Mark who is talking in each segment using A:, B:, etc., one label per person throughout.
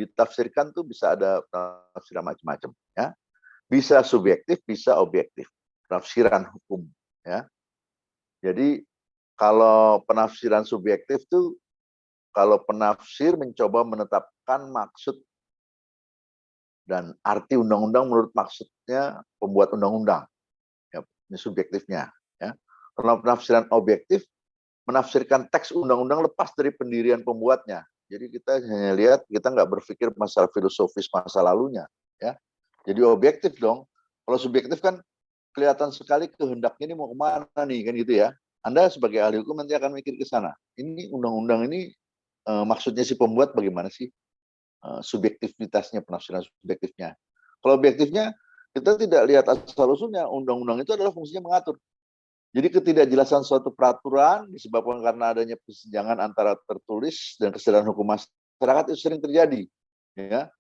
A: ditafsirkan tuh bisa ada tafsiran macam-macam, ya. Bisa subjektif, bisa objektif. Penafsiran hukum, ya. Jadi kalau penafsiran subjektif tuh kalau penafsir mencoba menetapkan maksud dan arti undang-undang menurut maksudnya pembuat undang-undang, ya, ini subjektifnya, ya. Kalau penafsiran objektif menafsirkan teks undang-undang lepas dari pendirian pembuatnya. Jadi kita hanya lihat, kita nggak berpikir masalah filosofis masa lalunya, ya. Jadi objektif dong. Kalau subjektif kan kelihatan sekali kehendaknya ini mau kemana nih, kan gitu ya. Anda sebagai ahli hukum nanti akan mikir ke sana. Ini undang-undang ini maksudnya si pembuat bagaimana sih? Subjektivitasnya, penafsiran subjektifnya. Kalau objektifnya, kita tidak lihat asal-usulnya. Undang-undang itu adalah fungsinya mengatur. Jadi ketidakjelasan suatu peraturan disebabkan karena adanya kesenjangan antara tertulis dan kesadaran hukum masyarakat itu sering terjadi. Ya.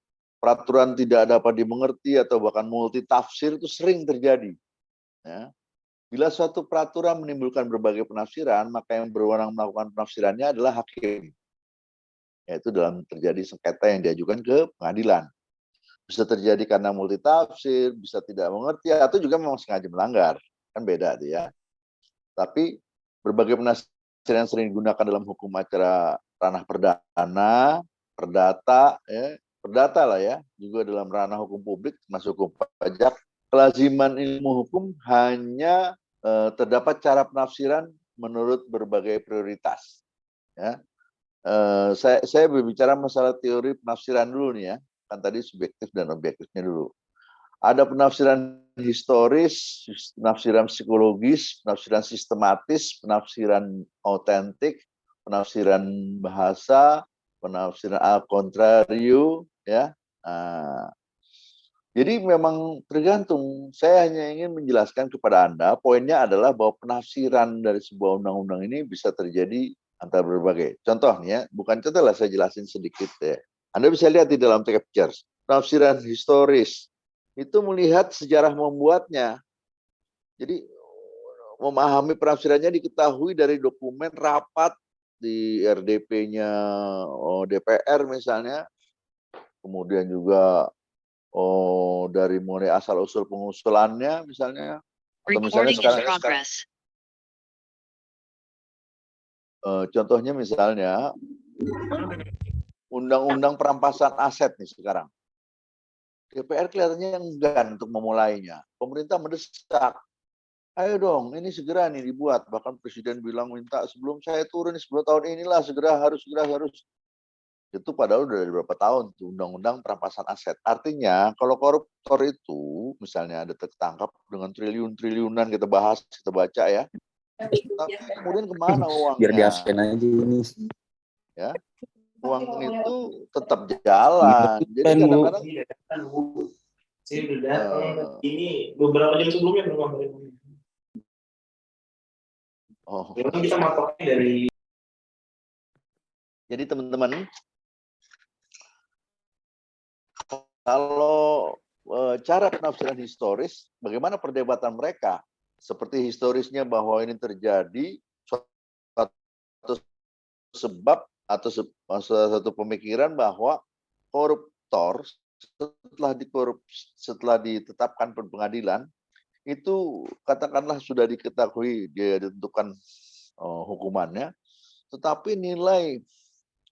A: Peraturan tidak dapat dimengerti atau bahkan multitafsir itu sering terjadi. Ya. Bila suatu peraturan menimbulkan berbagai penafsiran, maka yang berwenang melakukan penafsirannya adalah hakim. Yaitu dalam terjadi sengketa yang diajukan ke pengadilan. Bisa terjadi karena multitafsir, bisa tidak mengerti, atau juga memang sengaja melanggar. Kan beda tuh ya. Tapi berbagai penafsiran yang sering digunakan dalam hukum acara ranah perdana, perdata, ya, perdata lah ya, juga dalam ranah hukum publik, termasuk hukum pajak, kelaziman ilmu hukum hanya terdapat cara penafsiran menurut berbagai prioritas. Ya. Saya berbicara masalah teori penafsiran dulu nih ya, kan tadi subjektif dan objektifnya dulu. Ada penafsiran historis, penafsiran psikologis, penafsiran sistematis, penafsiran autentik, penafsiran bahasa, penafsiran al contrario, ya. Jadi memang tergantung. Saya hanya ingin menjelaskan kepada Anda, poinnya adalah bahwa penafsiran dari sebuah undang-undang ini bisa terjadi antara berbagai. Contoh nih ya, bukan contoh lah, saya jelasin sedikit ya. Anda bisa lihat di dalam captures. Penafsiran historis itu melihat sejarah membuatnya. Jadi memahami penafsirannya diketahui dari dokumen rapat di RDP-nya DPR misalnya, kemudian juga dari mulai asal-usul pengusulannya misalnya, atau misalnya sekarang contohnya misalnya undang-undang perampasan aset nih sekarang. DPR kelihatannya enggan untuk memulainya. Pemerintah mendesak. Ayo dong, ini segera nih dibuat. Bahkan Presiden bilang minta sebelum saya turun 10 tahun inilah segera harus. Itu padahal udah dari berapa tahun tuh undang-undang perampasan aset. Artinya kalau koruptor itu misalnya ada tertangkap dengan triliun-triliunan kita bahas, kita baca ya. Tapi kemudian kemana uangnya?
B: Biar di-absen aja ini.
A: Ya. Uang itu tetap jalan. Jadi kadang-kadang
C: ini beberapa jam sebelumnya memang kita matoknya dari.
A: Jadi teman-teman, kalau cara penafsiran historis, bagaimana perdebatan mereka? Seperti historisnya bahwa ini terjadi suatu sebab atau satu pemikiran bahwa koruptor setelah ditetapkan pengadilan itu katakanlah sudah diketahui dia ditentukan hukumannya, tetapi nilai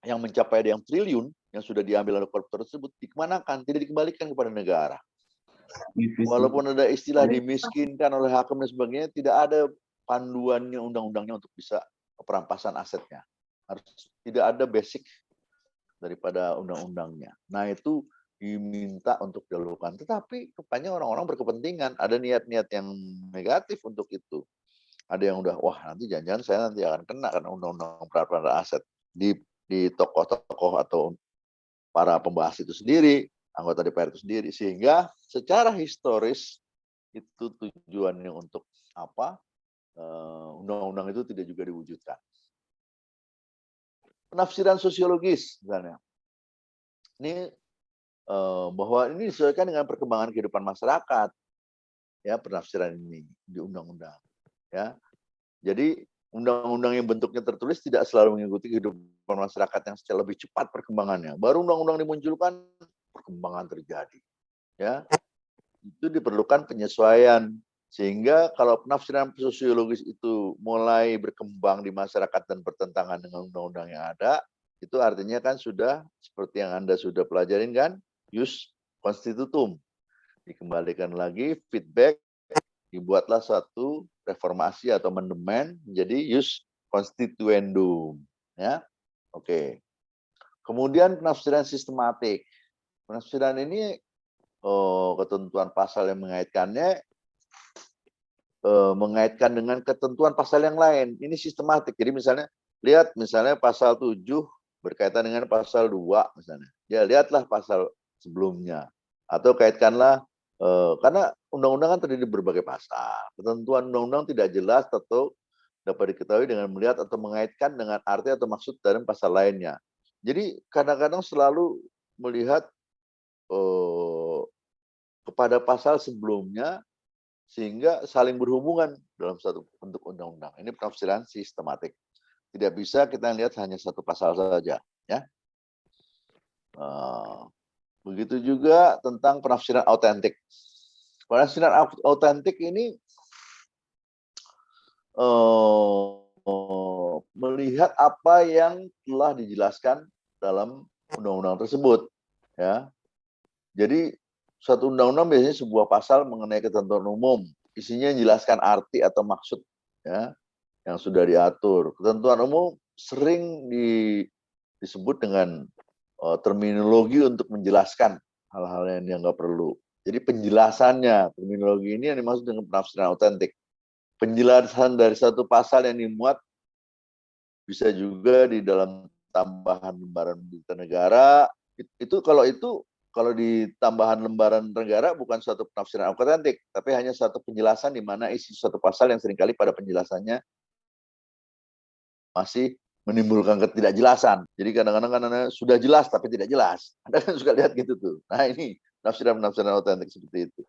A: yang mencapai ada yang triliun yang sudah diambil oleh koruptor tersebut dikemanakan, tidak dikembalikan kepada negara. Walaupun ada istilah dimiskinkan oleh hakim dan sebagainya, tidak ada panduannya undang-undangnya untuk bisa perampasan asetnya. Harus tidak ada basic daripada undang-undangnya. Nah itu diminta untuk dilakukan. Tetapi rupanya orang-orang berkepentingan, ada niat-niat yang negatif untuk itu. Ada yang udah, wah nanti jangan-jangan saya nanti akan kena karena undang-undang perampasan aset di tokoh-tokoh atau para pembahas itu sendiri, anggota DPR itu sendiri, sehingga secara historis itu tujuannya untuk apa? Undang-undang itu tidak juga diwujudkan. Penafsiran sosiologis misalnya, ini bahwa ini disesuaikan dengan perkembangan kehidupan masyarakat, ya penafsiran ini di undang-undang, ya. Jadi undang-undang yang bentuknya tertulis tidak selalu mengikuti kehidupan kehidupan masyarakat yang secara lebih cepat perkembangannya. Baru undang-undang dimunculkan, perkembangan terjadi. Ya, itu diperlukan penyesuaian. Sehingga kalau penafsiran sosiologis itu mulai berkembang di masyarakat dan bertentangan dengan undang-undang yang ada, itu artinya kan sudah seperti yang Anda sudah pelajarin kan, jus constitutum. Dikembalikan lagi, feedback, dibuatlah suatu reformasi atau amandemen menjadi jus constituendum. Ya, oke. Kemudian penafsiran sistematik. Penafsiran ini ketentuan pasal yang mengaitkannya mengaitkan dengan ketentuan pasal yang lain. Ini sistematik. Jadi misalnya lihat misalnya pasal 7 berkaitan dengan pasal 2 misalnya. Ya lihatlah pasal sebelumnya atau kaitkanlah karena undang-undang kan terdiri dari berbagai pasal. Ketentuan undang-undang tidak jelas atau dapat diketahui dengan melihat atau mengaitkan dengan arti atau maksud dari pasal lainnya. Jadi kadang-kadang selalu melihat kepada pasal sebelumnya sehingga saling berhubungan dalam satu bentuk undang-undang. Ini penafsiran sistematik. Tidak bisa kita lihat hanya satu pasal saja, ya. Begitu juga tentang penafsiran autentik. Penafsiran autentik ini melihat apa yang telah dijelaskan dalam undang-undang tersebut, ya. Jadi suatu undang-undang biasanya sebuah pasal mengenai ketentuan umum, isinya menjelaskan arti atau maksud ya yang sudah diatur. Ketentuan umum sering disebut dengan terminologi untuk menjelaskan hal-hal yang dianggap perlu. Jadi penjelasannya, terminologi ini yang dimaksud dengan penafsiran autentik. Penjelasan dari satu pasal yang dimuat bisa juga di dalam tambahan lembaran berita negara. Kalau di tambahan lembaran negara bukan suatu penafsiran autentik, tapi hanya satu penjelasan di mana isi suatu pasal yang seringkali pada penjelasannya masih menimbulkan ketidakjelasan. Jadi kadang-kadang kan sudah jelas tapi tidak jelas. Anda kan suka lihat gitu tuh. Nah ini penafsiran autentik seperti itu.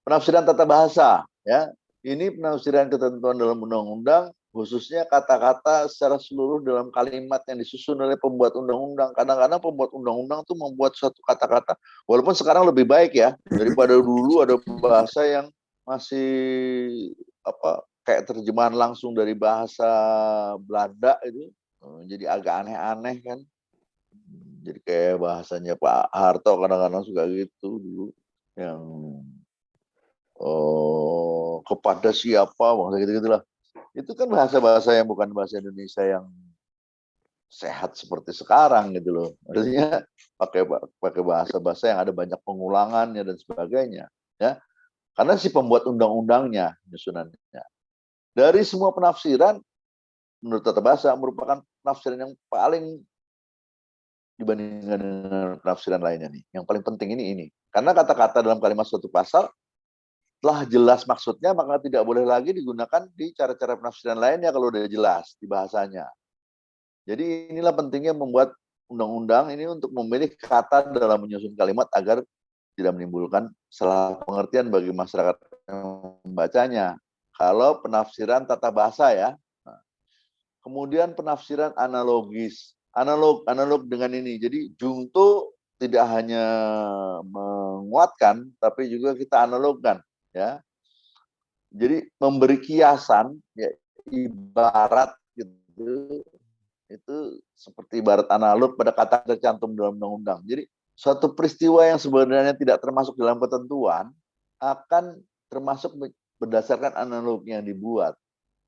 A: Penafsiran tata bahasa, ya. Ini penafsiran ketentuan dalam undang-undang, khususnya kata-kata secara seluruh dalam kalimat yang disusun oleh pembuat undang-undang. Kadang-kadang pembuat undang-undang itu membuat suatu kata-kata, walaupun sekarang lebih baik ya, daripada dulu ada bahasa yang masih kayak terjemahan langsung dari bahasa Belanda itu, jadi agak aneh-aneh kan. Jadi kayak bahasanya Pak Harto kadang-kadang suka gitu dulu, yang kepada siapa, bahasa gitu-gitulah. Itu kan bahasa-bahasa yang bukan bahasa Indonesia yang sehat seperti sekarang gitu loh. Artinya pakai bahasa-bahasa yang ada banyak pengulangannya dan sebagainya, ya. Karena si pembuat undang-undangnya, nyusunannya. Dari semua penafsiran, menurut tata bahasa merupakan penafsiran yang paling dibandingkan dengan penafsiran lainnya nih. Yang paling penting ini. Karena kata-kata dalam kalimat suatu pasal telah jelas maksudnya, maka tidak boleh lagi digunakan di cara-cara penafsiran lainnya kalau udah jelas di bahasanya. Jadi inilah pentingnya membuat undang-undang ini untuk memilih kata dalam menyusun kalimat agar tidak menimbulkan salah pengertian bagi masyarakat yang membacanya. Kalau penafsiran tata bahasa ya. Kemudian penafsiran analogis. Analog dengan ini. Jadi junto tidak hanya menguatkan, tapi juga kita analogkan. Ya, jadi memberi kiasan, ya, ibarat gitu, itu seperti ibarat analog pada kata tercantum dalam undang-undang. Jadi suatu peristiwa yang sebenarnya tidak termasuk dalam ketentuan akan termasuk berdasarkan analog yang dibuat.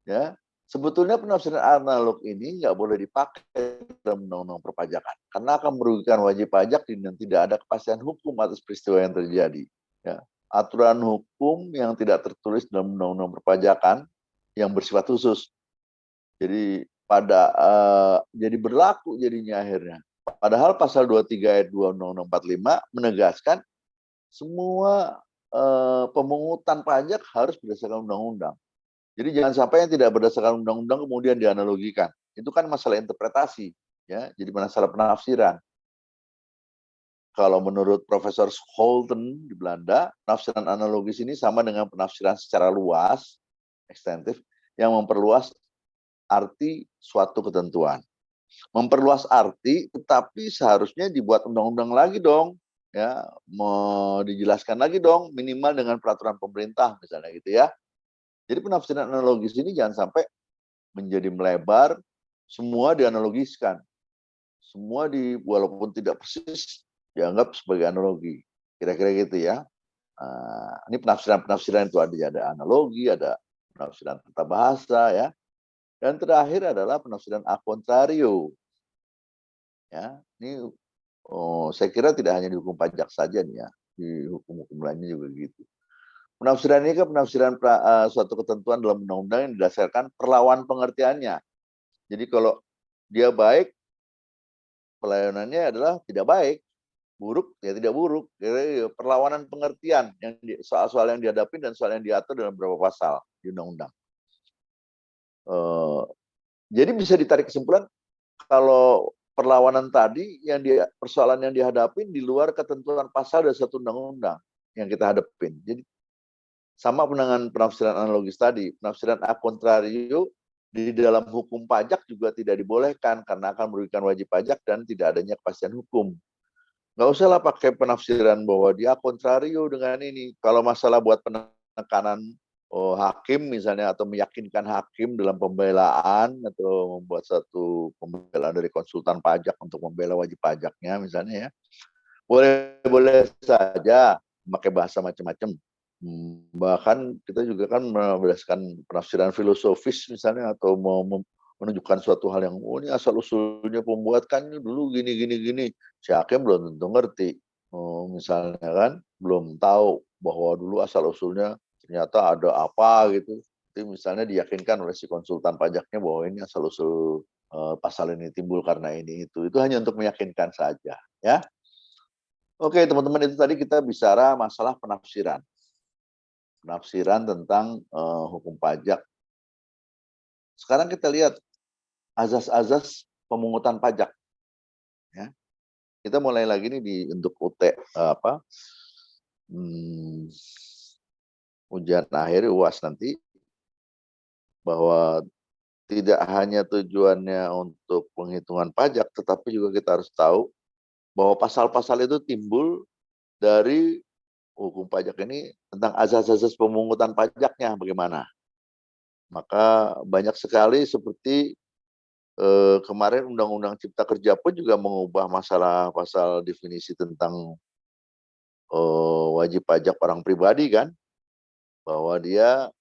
A: Ya, sebetulnya penafsiran analog ini nggak boleh dipakai dalam undang-undang perpajakan karena akan merugikan wajib pajak dan tidak ada kepastian hukum atas peristiwa yang terjadi. Ya. Aturan hukum yang tidak tertulis dalam undang-undang perpajakan yang bersifat khusus. Jadi jadi berlaku jadinya akhirnya. Padahal pasal 23 ayat 2 Undang-Undang 45 menegaskan semua pemungutan pajak harus berdasarkan undang-undang. Jadi jangan sampai yang tidak berdasarkan undang-undang kemudian dianalogikan. Itu kan masalah interpretasi, ya. Jadi masalah penafsiran. Kalau menurut Profesor Scholten di Belanda, penafsiran analogis ini sama dengan penafsiran secara luas, ekstensif, yang memperluas arti suatu ketentuan. memperluas arti, tetapi seharusnya dibuat undang-undang lagi dong, ya, mau dijelaskan lagi dong, minimal dengan peraturan pemerintah misalnya gitu ya. Jadi penafsiran analogis ini jangan sampai menjadi melebar, semua dianalogiskan, semua walaupun tidak persis dianggap sebagai analogi, kira-kira gitu ya. Ini penafsiran-penafsiran itu ada analogi, ada penafsiran tata bahasa ya. Dan terakhir adalah penafsiran a contrario. Ya, ini saya kira tidak hanya di hukum pajak saja nih ya, di hukum-hukum lainnya juga gitu. Penafsiran ini kan penafsiran suatu ketentuan dalam undang-undang yang didasarkan perlawanan pengertiannya. Jadi kalau dia baik, pelayanannya adalah tidak baik, buruk ya tidak buruk. Jadi perlawanan pengertian yang soal-soal yang dihadapi dan soal yang diatur dalam beberapa pasal di undang-undang. Jadi bisa ditarik kesimpulan kalau perlawanan tadi persoalan yang dihadapin di luar ketentuan pasal dari satu undang-undang yang kita hadapin. Jadi sama dengan penafsiran analogis tadi, penafsiran a contrario di dalam hukum pajak juga tidak dibolehkan karena akan merugikan wajib pajak dan tidak adanya kepastian hukum. Nggak usahlah pakai penafsiran bahwa dia contrario dengan ini. Kalau masalah buat penekanan hakim misalnya atau meyakinkan hakim dalam pembelaan atau membuat satu pembelaan dari konsultan pajak untuk membela wajib pajaknya misalnya ya, boleh saja pakai bahasa macam-macam. Bahkan kita juga kan berdasarkan penafsiran filosofis misalnya atau mau menunjukkan suatu hal yang ini asal usulnya pembuat kan dulu gini. Si hakim belum tentu ngerti. Misalnya kan belum tahu bahwa dulu asal usulnya ternyata ada apa gitu. Itu misalnya diyakinkan oleh si konsultan pajaknya bahwa ini asal usul pasal ini timbul karena ini itu. Itu hanya untuk meyakinkan saja ya. Oke, teman-teman, itu tadi kita bicara masalah penafsiran. Penafsiran tentang hukum pajak. Sekarang kita lihat azas-azas pemungutan pajak. Ya. Kita mulai lagi nih untuk ujian akhir UAS nanti, bahwa tidak hanya tujuannya untuk penghitungan pajak, tetapi juga kita harus tahu bahwa pasal-pasal itu timbul dari hukum pajak ini tentang azas-azas pemungutan pajaknya bagaimana. Maka banyak sekali seperti kemarin Undang-Undang Cipta Kerja pun juga mengubah masalah pasal definisi tentang wajib pajak orang pribadi kan, bahwa dia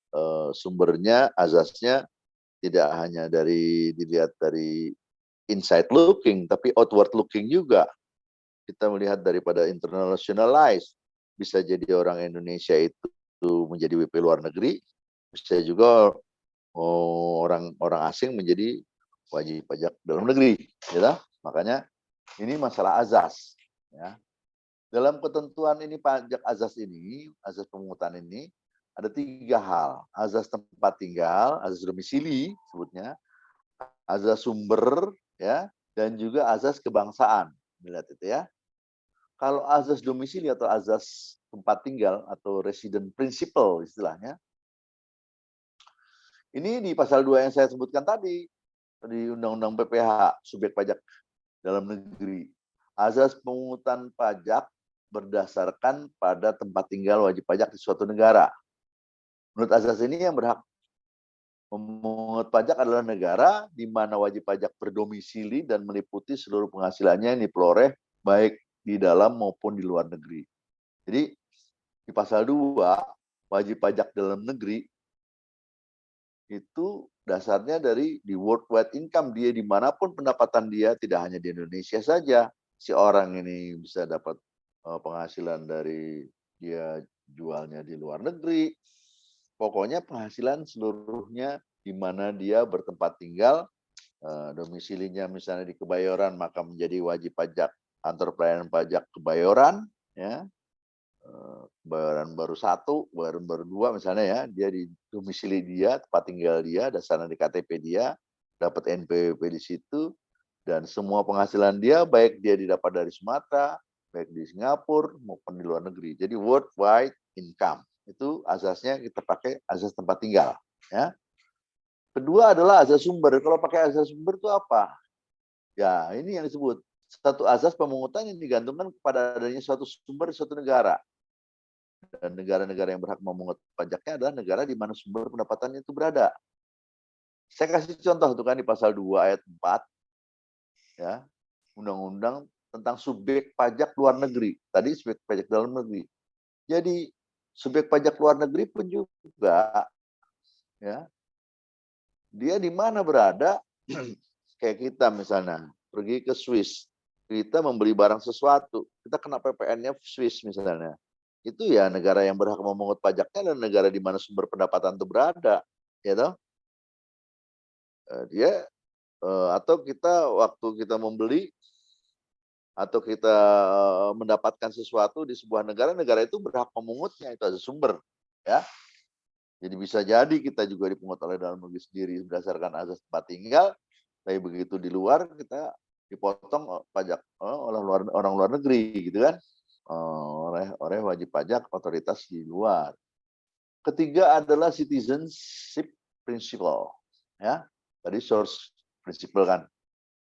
A: sumbernya, azasnya tidak hanya dilihat dari inside looking, tapi outward looking juga. Kita melihat daripada internationalize, bisa jadi orang Indonesia itu menjadi WP luar negeri, bisa juga orang asing menjadi wajib pajak dalam negeri, ya. Makanya ini masalah azas, ya. Dalam ketentuan ini pajak azas ini, azas pemungutan ini ada 3 hal: azas tempat tinggal, azas domisili sebutnya, azas sumber, ya, dan juga azas kebangsaan. Lihat itu ya. Kalau azas domisili atau azas tempat tinggal atau resident principle istilahnya, ini di pasal 2 yang saya sebutkan tadi, di Undang-Undang PPH, subjek pajak dalam negeri. Azas pemungutan pajak berdasarkan pada tempat tinggal wajib pajak di suatu negara. Menurut azas ini yang berhak memungut pajak adalah negara di mana wajib pajak berdomisili dan meliputi seluruh penghasilannya yang diperoleh baik di dalam maupun di luar negeri. Jadi di pasal 2, wajib pajak dalam negeri itu dasarnya dari di worldwide income, dia dimanapun pendapatan dia, tidak hanya di Indonesia saja. Si orang ini bisa dapat penghasilan dari dia jualnya di luar negeri. Pokoknya penghasilan seluruhnya di mana dia bertempat tinggal, domisilinya misalnya di Kebayoran, maka menjadi wajib pajak kantor pelayanan pajak Kebayoran, ya. Kebayoran baru 1, Kebayoran baru 2 misalnya ya, dia di domisili dia, tempat tinggal dia, dasarnya di KTP dia, dapat NPWP di situ, dan semua penghasilan dia, baik dia didapat dari Sumatera, baik di Singapura maupun di luar negeri. Jadi worldwide income. Itu azasnya kita pakai azas tempat tinggal. Ya. Kedua adalah azas sumber. Kalau pakai azas sumber itu apa? Ya, ini yang disebut satu azas pemungutan yang digantungkan kepada adanya suatu sumber di suatu negara. Dan negara-negara yang berhak memungut pajaknya adalah negara di mana sumber pendapatan itu berada. Saya kasih contoh tuh kan di pasal 2 ayat 4 ya, undang-undang tentang subjek pajak luar negeri. Tadi subjek pajak dalam negeri. Jadi subjek pajak luar negeri pun juga ya, dia di mana berada. Kayak kita misalnya pergi ke Swiss, kita membeli barang sesuatu, kita kena PPN-nya Swiss misalnya. Itu ya negara yang berhak memungut pajaknya dan negara di mana sumber pendapatan itu berada, ya toh? Dia atau kita waktu kita membeli atau kita mendapatkan sesuatu di sebuah negara, negara itu berhak memungutnya, itu ada sumber, ya. Jadi bisa jadi kita juga dipungut oleh dalam negeri sendiri berdasarkan azas tempat tinggal, tapi begitu di luar kita dipotong pajak oleh orang luar negeri gitu kan, oleh wajib pajak otoritas di luar. Ketiga adalah citizenship principle, ya. Tadi source principle kan,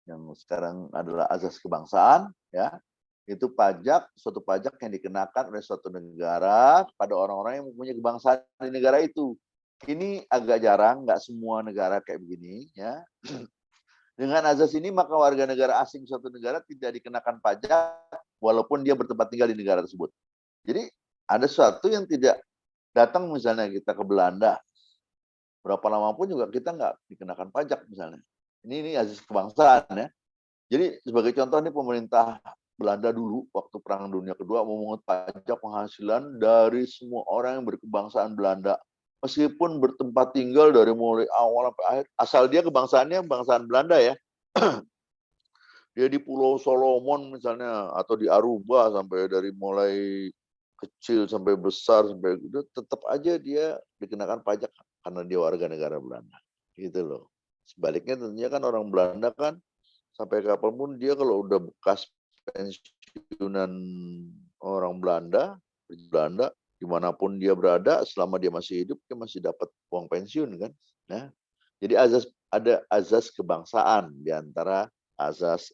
A: yang sekarang adalah azas kebangsaan, ya. Itu pajak, suatu pajak yang dikenakan oleh suatu negara pada orang-orang yang mempunyai kebangsaan di negara itu. Ini agak jarang, nggak semua negara kayak begini, ya. Dengan azas ini maka warga negara asing suatu negara tidak dikenakan pajak walaupun dia bertempat tinggal di negara tersebut. Jadi ada sesuatu yang tidak datang misalnya kita ke Belanda, berapa lama pun juga kita nggak dikenakan pajak misalnya. Ini azas kebangsaan ya. Jadi sebagai contoh nih pemerintah Belanda dulu waktu Perang Dunia Kedua memungut pajak penghasilan dari semua orang yang berkebangsaan Belanda. Meskipun bertempat tinggal dari mulai awal sampai akhir, asal dia kebangsaannya kebangsaan Belanda ya. Dia di Pulau Solomon misalnya atau di Aruba sampai dari mulai kecil sampai besar sampai gitu, tetap aja dia dikenakan pajak karena dia warga negara Belanda. Gitu loh. Sebaliknya tentunya kan orang Belanda kan sampai kapanpun dia kalau udah bekas pensiunan orang Belanda, dimanapun dia berada, selama dia masih hidup, dia masih dapat uang pensiun kan. Nah, jadi ada azas kebangsaan di antara azas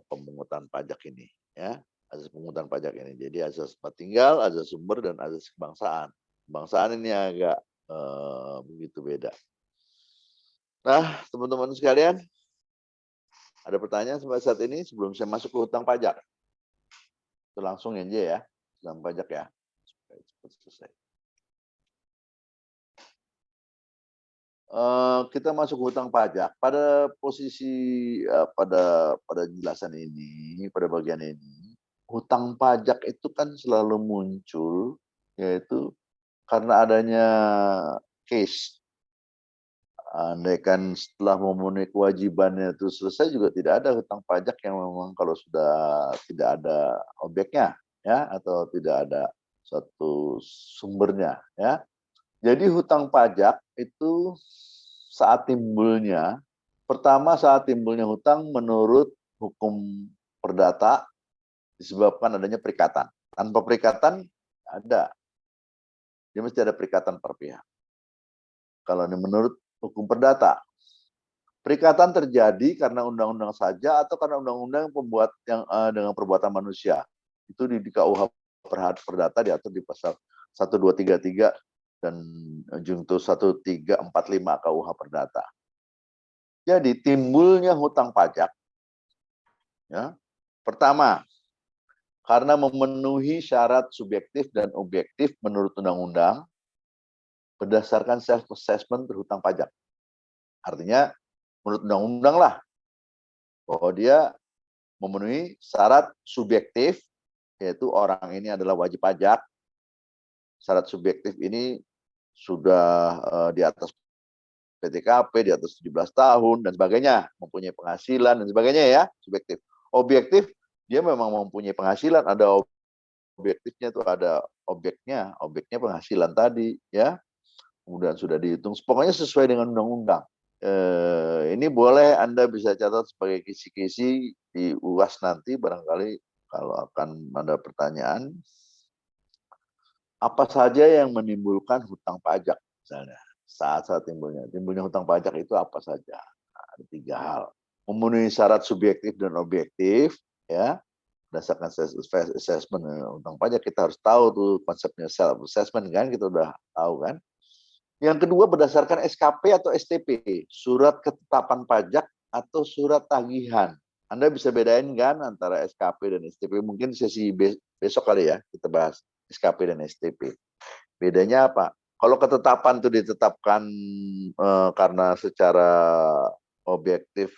A: pemungutan pajak ini, ya, azas pemungutan pajak ini. Jadi azas tempat tinggal, azas sumber, dan azas kebangsaan. Kebangsaan ini agak begitu beda. Nah, teman-teman sekalian, ada pertanyaan sampai saat ini sebelum saya masuk ke hutang pajak? Itu langsung aja ya, hutang pajak ya. Supaya cepat selesai. Kita masuk hutang pajak. Pada posisi pada jelasan ini, pada bagian ini, hutang pajak itu kan selalu muncul, yaitu karena adanya case. Andaikan setelah memenuhi kewajibannya itu selesai juga tidak ada hutang pajak yang memang kalau sudah tidak ada objeknya, ya, atau tidak ada suatu sumbernya, ya. Jadi hutang pajak itu saat timbulnya, pertama saat timbulnya hutang menurut hukum perdata disebabkan adanya perikatan. Tanpa perikatan ada, dia mesti ada perikatan per pihak. Kalau ini menurut hukum perdata, perikatan terjadi karena undang-undang saja atau karena undang-undang pembuat yang dengan perbuatan manusia. Itu di KUH Perdata diatur di pasal 1233 dan junto 1345 KUH Perdata. Jadi timbulnya hutang pajak, ya, pertama karena memenuhi syarat subjektif dan objektif menurut undang-undang berdasarkan self assessment berhutang pajak. Artinya menurut undang-undang lah bahwa dia memenuhi syarat subjektif, yaitu orang ini adalah wajib pajak. Syarat subjektif ini sudah di atas PTKP, di atas 17 tahun dan sebagainya, mempunyai penghasilan dan sebagainya ya, subjektif. Objektif, dia memang mempunyai penghasilan, ada objektifnya tuh, ada objeknya penghasilan tadi ya. Kemudian sudah dihitung, pokoknya sesuai dengan undang-undang. Ini boleh Anda bisa catat sebagai kisi-kisi di UAS nanti barangkali kalau akan ada pertanyaan. Apa saja yang menimbulkan hutang pajak misalnya? Saat timbulnya hutang pajak itu apa saja? Ada 3 hal. memenuhi syarat subjektif dan objektif, ya, berdasarkan assessment utang pajak. Kita harus tahu tuh konsepnya self assessment kan, kita udah tahu kan. Yang kedua berdasarkan SKP atau STP, surat ketetapan pajak atau surat tagihan. Anda bisa bedain kan antara SKP dan STP. Mungkin sesi besok kali ya kita bahas SKP dan STP. Bedanya apa? Kalau ketetapan itu ditetapkan karena secara objektif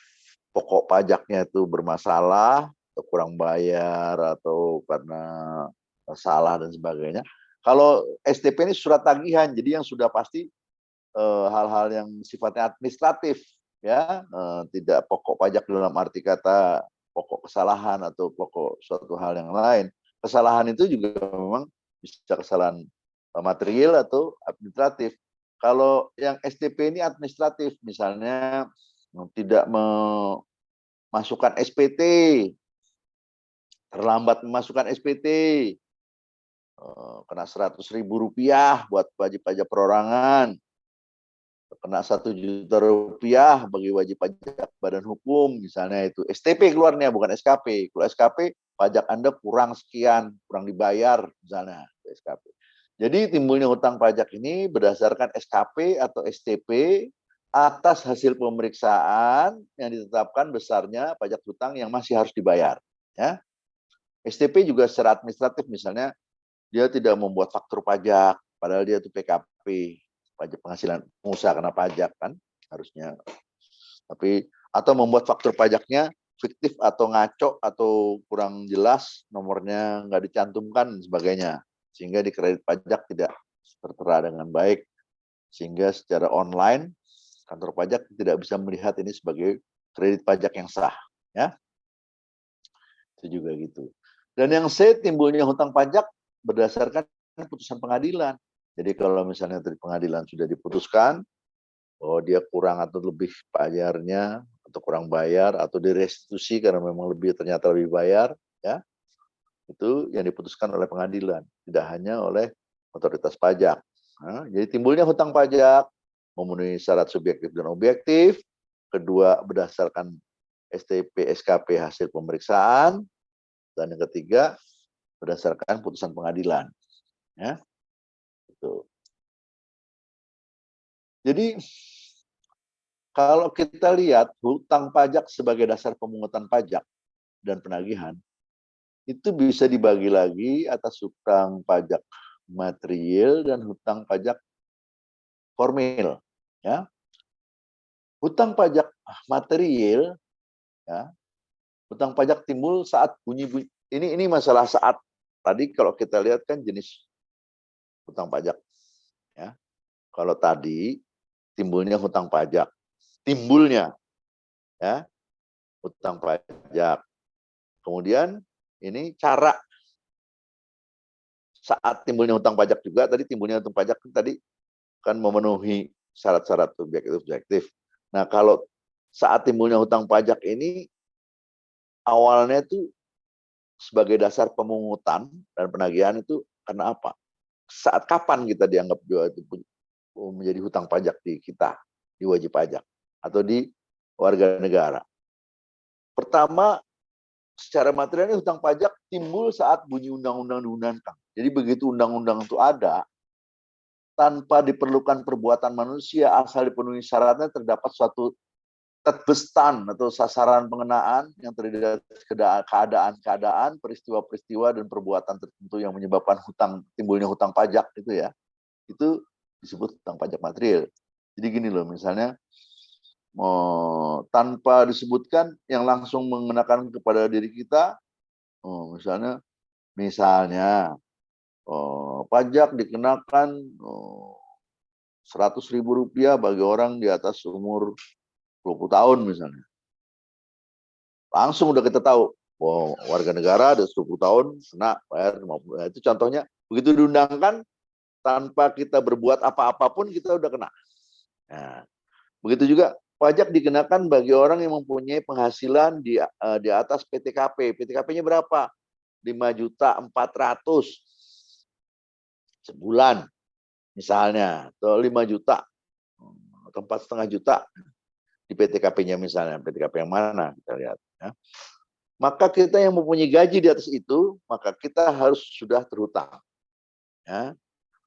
A: pokok pajaknya itu bermasalah, atau kurang bayar, atau karena salah dan sebagainya. Kalau STP ini surat tagihan, jadi yang sudah pasti hal-hal yang sifatnya administratif, ya, tidak pokok pajak dalam arti kata pokok kesalahan atau pokok suatu hal yang lain. Kesalahan itu juga memang bisa kesalahan material atau administratif. Kalau yang STP ini administratif, misalnya tidak memasukkan SPT, terlambat memasukkan SPT, kena Rp100.000 buat wajib pajak perorangan, kena Rp1 juta bagi wajib pajak badan hukum, misalnya itu STP keluarnya, bukan SKP. Kalau SKP, pajak Anda kurang sekian, kurang dibayar, misalnya SKP. Jadi timbulnya hutang pajak ini berdasarkan SKP atau STP atas hasil pemeriksaan yang ditetapkan besarnya pajak hutang yang masih harus dibayar. Ya. STP juga secara administratif, misalnya dia tidak membuat faktur pajak, padahal dia itu PKP, pajak penghasilan pengusaha kena pajak kan harusnya. Tapi atau membuat faktur pajaknya fiktif atau ngaco atau kurang jelas, nomornya nggak dicantumkan dan sebagainya, sehingga di kredit pajak tidak tertera dengan baik, sehingga secara online kantor pajak tidak bisa melihat ini sebagai kredit pajak yang sah, ya. Itu juga gitu. Dan yang C, timbulnya hutang pajak berdasarkan putusan pengadilan. Jadi kalau misalnya dari pengadilan sudah diputuskan bahwa dia kurang atau lebih bayarnya, atau kurang bayar, atau direstitusi karena memang ternyata lebih bayar, ya, itu yang diputuskan oleh pengadilan, tidak hanya oleh otoritas pajak. Nah, jadi timbulnya hutang pajak memenuhi syarat subjektif dan objektif. Kedua, berdasarkan STP, SKP hasil pemeriksaan. Dan yang ketiga, berdasarkan putusan pengadilan. Ya, itu. Jadi kalau kita lihat hutang pajak sebagai dasar pemungutan pajak dan penagihan, itu bisa dibagi lagi atas hutang pajak material dan hutang pajak formil. Ya, hutang pajak material, ya, hutang pajak timbul saat bunyi-bunyi. Ini masalah saat. Tadi kalau kita lihat kan jenis hutang pajak. Ya, kalau tadi timbulnya hutang pajak, timbulnya, ya, hutang pajak. Kemudian ini cara saat timbulnya hutang pajak juga, tadi timbulnya hutang pajak tadi kan memenuhi syarat-syarat objektif. Nah, kalau saat timbulnya hutang pajak ini awalnya itu sebagai dasar pemungutan dan penagihan itu karena apa? Saat kapan kita dianggap itu menjadi hutang pajak di kita, di wajib pajak atau di warga negara? Pertama, secara materialnya hutang pajak timbul saat bunyi undang-undang diundangkan. Jadi begitu undang-undang itu ada, tanpa diperlukan perbuatan manusia, asal dipenuhi syaratnya terdapat suatu tetbestan atau sasaran pengenaan yang terdiri dari keadaan-keadaan, peristiwa-peristiwa dan perbuatan tertentu yang menyebabkan timbulnya hutang pajak itu, ya. Itu disebut hutang pajak material. Jadi gini loh, misalnya tanpa disebutkan yang langsung mengenakan kepada diri kita, misalnya pajak dikenakan Rp100.000 bagi orang di atas umur 20 tahun misalnya. Langsung udah kita tahu, warga negara ada 20 tahun kena bayar 50. Nah, itu contohnya, begitu diundangkan tanpa kita berbuat apa-apa pun kita udah kena. Nah, begitu juga pajak dikenakan bagi orang yang mempunyai penghasilan di atas PTKP. PTKP-nya berapa? 5.400.000 sebulan misalnya, atau 5 juta atau 4,5 juta. di PTKP-nya misalnya, PTKP yang mana kita lihat. Ya. Maka kita yang mempunyai gaji di atas itu, maka kita harus sudah terhutang. Ya.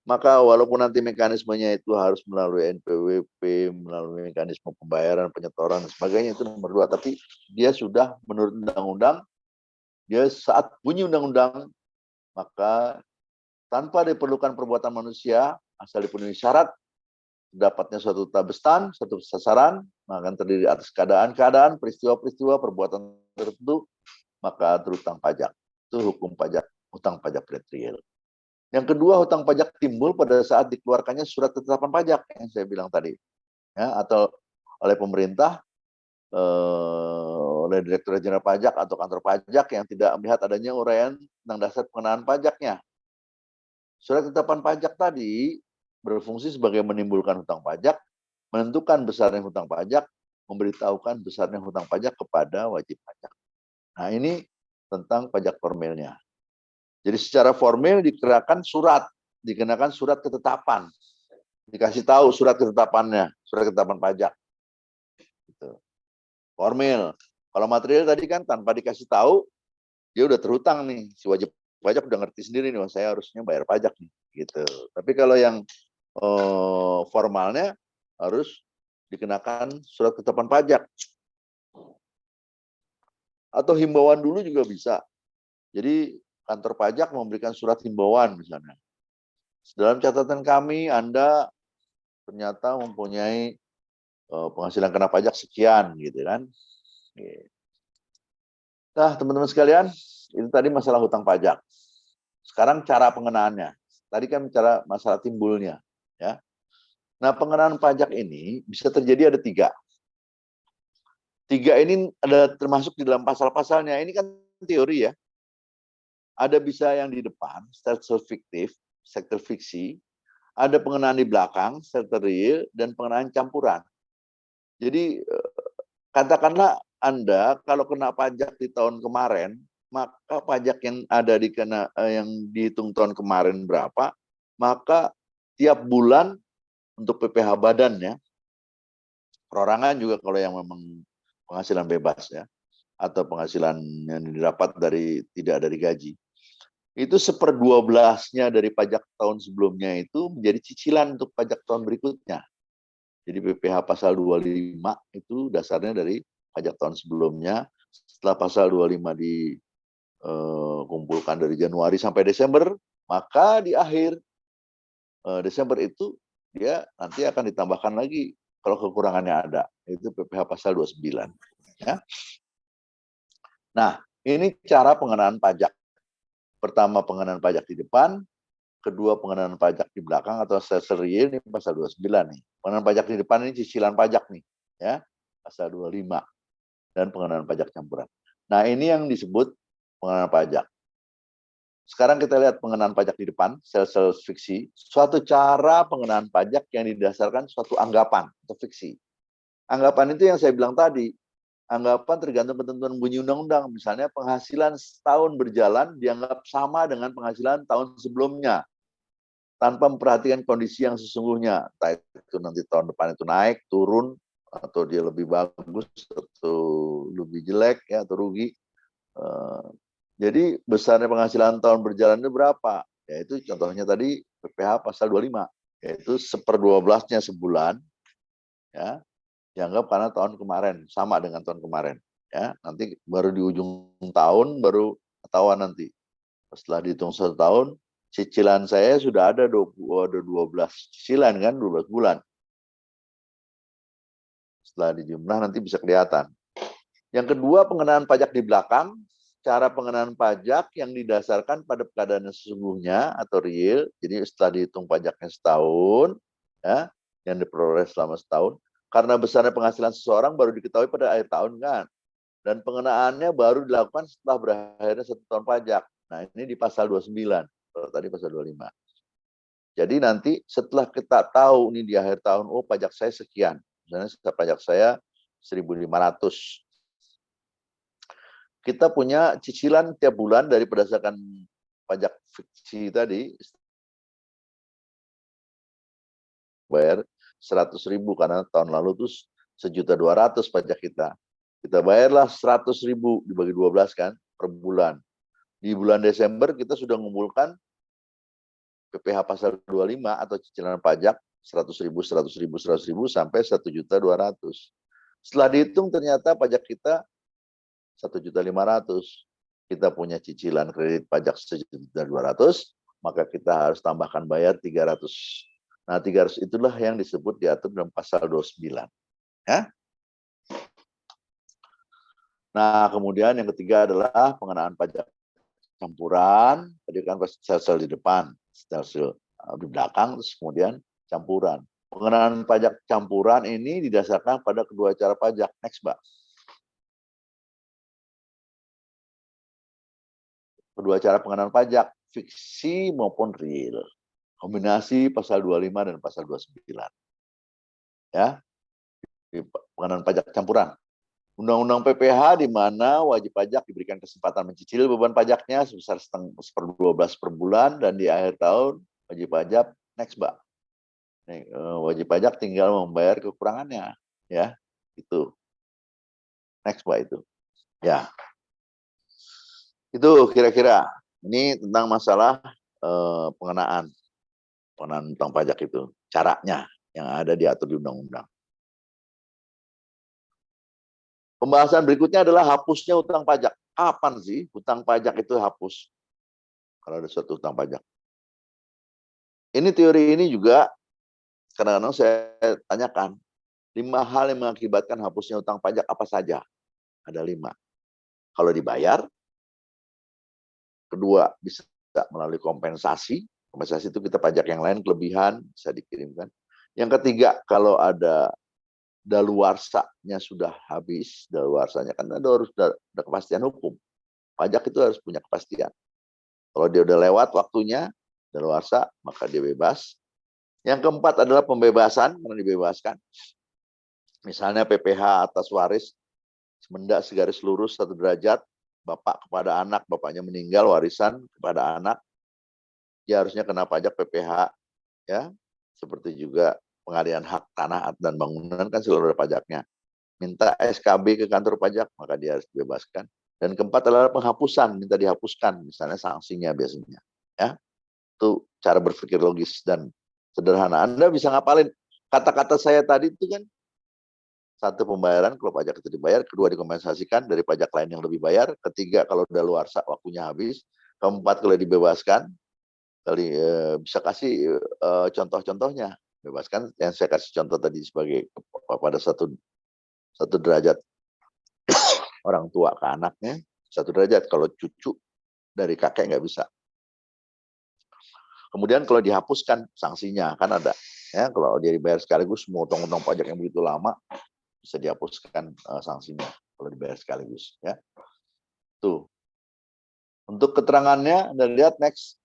A: Maka walaupun nanti mekanismenya itu harus melalui NPWP, melalui mekanisme pembayaran, penyetoran, dan sebagainya, itu nomor 2. Tapi dia sudah menurut undang-undang, dia saat bunyi undang-undang, maka tanpa diperlukan perbuatan manusia, asal dipenuhi syarat, dapatnya suatu tabestan, satu sasaran, maka akan terdiri atas keadaan-keadaan, peristiwa-peristiwa, perbuatan tertentu, maka terhutang pajak. Itu hukum pajak, hutang pajak real. Yang kedua, hutang pajak timbul pada saat dikeluarkannya surat ketetapan pajak yang saya bilang tadi, ya, atau oleh pemerintah, oleh Direktur Jenderal Pajak atau kantor pajak yang tidak melihat adanya uraian tentang dasar pengenaan pajaknya. Surat ketetapan pajak tadi berfungsi sebagai menimbulkan hutang pajak, menentukan besarnya hutang pajak, memberitahukan besarnya hutang pajak kepada wajib pajak. Nah, ini tentang pajak formilnya. Jadi secara formil dikenakan surat ketetapan. Dikasih tahu surat ketetapannya, surat ketetapan pajak. Gitu. Formil. Kalau material tadi kan tanpa dikasih tahu, dia udah terhutang nih. Si wajib pajak udah ngerti sendiri nih, saya harusnya bayar pajak nih. Gitu. Tapi kalau yang formalnya harus dikenakan surat ketetapan pajak. Atau himbauan dulu juga bisa. Jadi kantor pajak memberikan surat himbauan misalnya. Dalam catatan kami, Anda ternyata mempunyai penghasilan kena pajak sekian, gitu kan. Nah, teman-teman sekalian, itu tadi masalah hutang pajak. Sekarang cara pengenaannya. Tadi kan bicara masalah timbulnya. Ya. Nah, pengenaan pajak ini bisa terjadi ada 3. 3 ini ada termasuk di dalam pasal-pasalnya. Ini kan teori ya. Ada bisa yang di depan, sektor fiktif, sektor fiksi, ada pengenaan di belakang, sektor real, dan pengenaan campuran. Jadi katakanlah Anda kalau kena pajak di tahun kemarin, maka pajak yang ada yang dihitung tahun kemarin berapa, maka tiap bulan untuk PPh badan ya, perorangan juga kalau yang memang penghasilan bebas ya, atau penghasilan yang didapat tidak dari gaji. Itu 1/12-nya dari pajak tahun sebelumnya itu menjadi cicilan untuk pajak tahun berikutnya. Jadi PPh pasal 25 itu dasarnya dari pajak tahun sebelumnya. Setelah pasal 25 dikumpulkan dari Januari sampai Desember, maka di akhir Desember itu dia nanti akan ditambahkan lagi kalau kekurangannya ada. Itu PPh pasal 29. Ya. Nah, ini cara pengenaan pajak. Pertama pengenaan pajak di depan, kedua pengenaan pajak di belakang atau real ini pasal 29 nih. Pengenaan pajak di depan ini cicilan pajak nih, ya. Pasal 25 dan pengenaan pajak campuran. Nah, ini yang disebut pengenaan pajak. Sekarang kita lihat pengenaan pajak di depan, sel-sel fiksi, suatu cara pengenaan pajak yang didasarkan suatu anggapan atau fiksi. Anggapan itu yang saya bilang tadi, anggapan tergantung ketentuan bunyi undang-undang. Misalnya penghasilan setahun berjalan dianggap sama dengan penghasilan tahun sebelumnya. Tanpa memperhatikan kondisi yang sesungguhnya. Entah itu nanti tahun depan itu naik, turun, atau dia lebih bagus, atau lebih jelek, ya, atau rugi. Jadi besarnya penghasilan tahun berjalan itu berapa? Yaitu contohnya tadi PPh pasal 25. Yaitu 1/12-nya sebulan, ya, dianggap karena tahun kemarin sama dengan tahun kemarin, ya. Nanti baru di ujung tahun baru ketahuan nanti. Setelah dihitung 1 tahun, cicilan saya sudah ada 12 cicilan kan, 12 bulan. Setelah dijumlah nanti bisa kelihatan. Yang kedua, pengenaan pajak di belakang, cara pengenaan pajak yang didasarkan pada keadaan sesungguhnya atau real. Jadi setelah dihitung pajaknya setahun, ya, yang diperoleh selama setahun, karena besarnya penghasilan seseorang baru diketahui pada akhir tahun kan. Dan pengenaannya baru dilakukan setelah berakhirnya 1 tahun pajak. Nah, ini di pasal 29. Kalau tadi pasal 25. Jadi nanti setelah kita tahu ini di akhir tahun, oh pajak saya sekian. Misalnya pajak saya 1.500. Kita punya cicilan tiap bulan dari berdasarkan pajak fiksi tadi, bayar 100.000 karena tahun lalu tuh 1.200.000 pajak kita. Kita bayarlah 100.000 dibagi 12 kan per bulan. Di bulan Desember kita sudah mengumpulkan PPh pasal 25 atau cicilan pajak 100.000, 100.000, 100.000 sampai 1.200.000. Setelah dihitung ternyata pajak kita 1.500.000. Kita punya cicilan kredit pajak 1.200.000, maka kita harus tambahkan bayar 300. Nah, 300 itulah yang disebut diatur dalam pasal 29. Ya. Nah, kemudian yang ketiga adalah pengenaan pajak campuran. Tadi kan sel-sel di depan, sel-sel di belakang, terus kemudian campuran. Pengenaan pajak campuran ini didasarkan pada kedua cara pajak. Next, Mbak. Kedua cara pengenaan pajak, fiksi maupun real. Kombinasi pasal 25 dan pasal 29. Ya. Pengenaan pajak campuran. Undang-undang PPh di mana wajib pajak diberikan kesempatan mencicil beban pajaknya sebesar 1/12 per bulan, dan di akhir tahun wajib pajak next, Mbak. Wajib pajak tinggal membayar kekurangannya, ya. Itu. Next, Mbak, itu. Ya. Itu kira-kira. Ini tentang masalah pengenaan utang pajak itu. Caranya yang ada diatur di undang-undang. Pembahasan berikutnya adalah hapusnya utang pajak. Kapan sih utang pajak itu hapus? Kalau ada suatu utang pajak. Ini teori ini juga kadang-kadang saya tanyakan. 5 hal yang mengakibatkan hapusnya utang pajak apa saja? Ada 5. Kalau dibayar. Kedua, bisa melalui kompensasi. Kompensasi itu kita pajak yang lain kelebihan bisa dikirimkan. Yang ketiga, kalau ada daluarsanya sudah habis, daluarsanya kan harus ada kepastian hukum. Pajak itu harus punya kepastian. Kalau dia udah lewat waktunya, daluarsa, maka dia bebas. Yang keempat adalah pembebasan, karena dibebaskan. Misalnya PPh atas waris, semendak segaris lurus 1 derajat, bapak kepada anak, bapaknya meninggal, warisan kepada anak, dia harusnya kena pajak PPh, ya. Seperti juga pengalihan hak tanah dan bangunan kan selalu ada pajaknya. Minta SKB ke kantor pajak, maka dia harus dibebaskan. Dan keempat adalah penghapusan, minta dihapuskan, misalnya sanksinya biasanya. Ya, itu cara berpikir logis dan sederhana. Anda bisa ngapalin kata-kata saya tadi itu kan. Satu, pembayaran kalau pajak itu dibayar. Kedua, dikompensasikan dari pajak lain yang lebih bayar. Ketiga, kalau daluarsa waktunya habis. Keempat, kalau dibebaskan. Bisa kasih contoh-contohnya. Bebaskan yang saya kasih contoh tadi sebagai pada satu derajat orang tua ke anaknya, 1 derajat. Kalau cucu dari kakek nggak bisa. Kemudian kalau dihapuskan sanksinya kan ada. Ya, kalau dia dibayar sekaligus, semua utang-utang pajak yang begitu lama bisa dihapuskan sanksinya kalau dibayar sekaligus. Ya, tuh. Untuk keterangannya, Anda lihat next.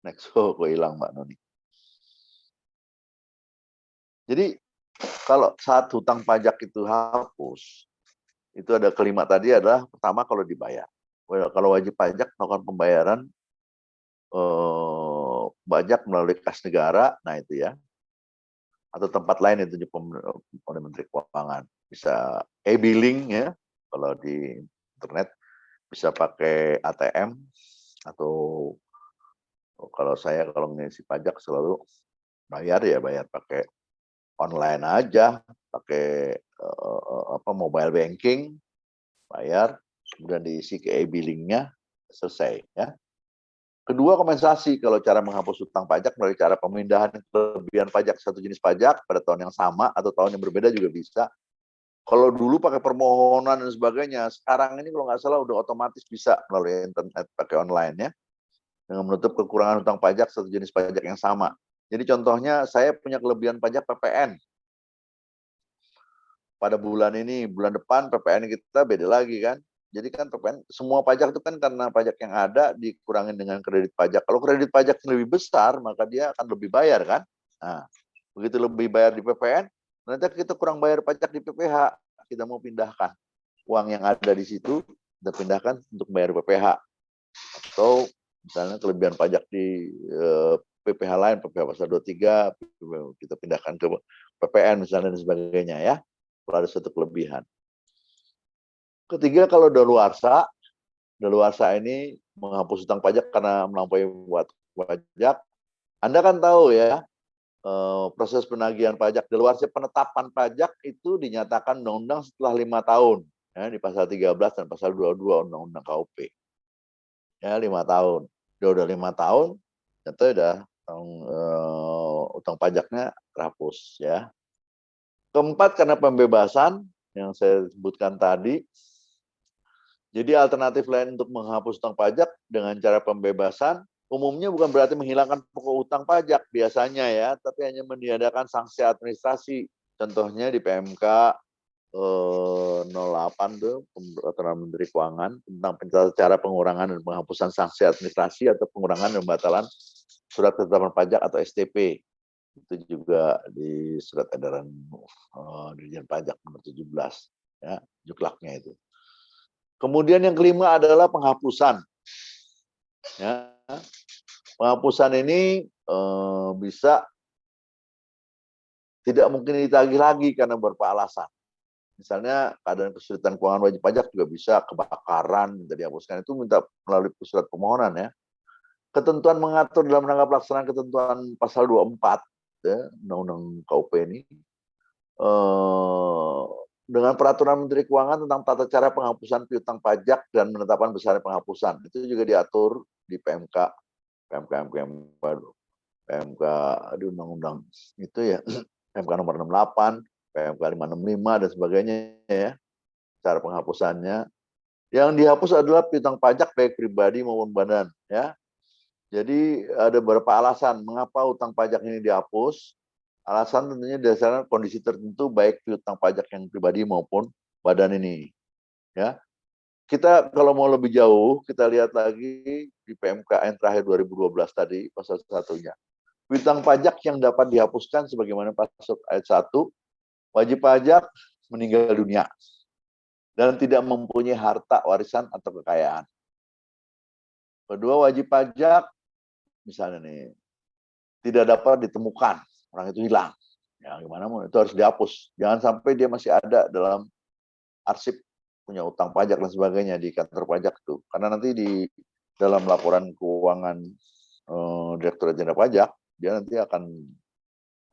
A: Next, kok hilang Mbak Noni. Jadi kalau saat hutang pajak itu hapus, itu ada kelima tadi adalah pertama kalau dibayar. Kalau wajib pajak melakukan pembayaran pajak melalui kas negara, nah itu ya. Atau tempat lain itu oleh Menteri Keuangan. Bisa e-billing ya, kalau di internet bisa pakai ATM, atau kalau saya kalau ngisi pajak selalu bayar pakai online aja, pakai mobile banking, bayar, kemudian diisi ke e-billingnya, selesai ya. Kedua, kompensasi. Kalau cara menghapus hutang pajak melalui cara pemindahan kelebihan pajak satu jenis pajak pada tahun yang sama atau tahun yang berbeda juga bisa. Kalau dulu pakai permohonan dan sebagainya, sekarang ini kalau nggak salah udah otomatis bisa melalui internet, pakai online ya, dengan menutup kekurangan hutang pajak satu jenis pajak yang sama. Jadi contohnya saya punya kelebihan pajak PPN. Pada bulan ini, bulan depan PPN kita beda lagi kan. Jadi kan PPN, semua pajak itu kan karena pajak yang ada dikurangin dengan kredit pajak. Kalau kredit pajak lebih besar, maka dia akan lebih bayar kan. Nah, begitu lebih bayar di PPN, nanti kita kurang bayar pajak di PPh. Kita mau pindahkan uang yang ada di situ, kita pindahkan untuk bayar PPh. Atau misalnya kelebihan pajak di PPh lain, PPh pasal 23, kita pindahkan ke PPN misalnya dan sebagainya ya. Kalau ada suatu kelebihan. Ketiga, kalau daluarsa ini menghapus hutang pajak karena melampaui pajak. Anda kan tahu ya, proses penagihan pajak daluarsa penetapan pajak itu dinyatakan undang-undang setelah 5 tahun ya, di pasal 13 dan pasal 22 undang-undang KUP. Ya, 5 tahun. Udah 5 tahun, ternyata udah utang pajaknya terhapus ya. Keempat, karena pembebasan yang saya sebutkan tadi. Jadi alternatif lain untuk menghapus utang pajak dengan cara pembebasan umumnya bukan berarti menghilangkan pokok utang pajak biasanya ya, tapi hanya meniadakan sanksi administrasi. Contohnya di PMK 08 tuh Peraturan Menteri Keuangan tentang cara pengurangan dan penghapusan sanksi administrasi atau pengurangan dan pembatalan surat ketetapan pajak atau STP. Itu juga di surat edaran Dirjen Pajak nomor 17 ya, juklaknya itu. Kemudian yang kelima adalah penghapusan. Ya. Penghapusan ini bisa tidak mungkin ditagih lagi karena beberapa alasan. Misalnya keadaan kesulitan keuangan wajib pajak juga bisa, kebakaran minta dihapuskan, itu minta melalui surat permohonan ya. Ketentuan mengatur dalam rangka pelaksanaan ketentuan pasal 24 ya, Undang-Undang KUP ini dengan Peraturan Menteri Keuangan tentang tata cara penghapusan piutang pajak dan penetapan besar penghapusan. Itu juga diatur di PMK di Undang-Undang itu ya, PMK nomor 68, PMK 565 dan sebagainya ya. Cara penghapusannya. Yang dihapus adalah piutang pajak baik pribadi maupun badan ya. Jadi ada beberapa alasan mengapa utang pajak ini dihapus. Alasan tentunya dasarnya kondisi tertentu baik piutang pajak yang pribadi maupun badan ini. Ya. Kita kalau mau lebih jauh, kita lihat lagi di PMKN terakhir 2012 tadi, pasal 1-nya. Piutang pajak yang dapat dihapuskan sebagaimana pasal ayat 1, wajib pajak meninggal dunia dan tidak mempunyai harta warisan atau kekayaan. Kedua, wajib pajak misalnya nih tidak dapat ditemukan, orang itu hilang. Ya gimana mau, itu harus dihapus. Jangan sampai dia masih ada dalam arsip punya utang pajak dan sebagainya di kantor pajak tuh. Karena nanti di dalam laporan keuangan Direktorat Jenderal Pajak, dia nanti akan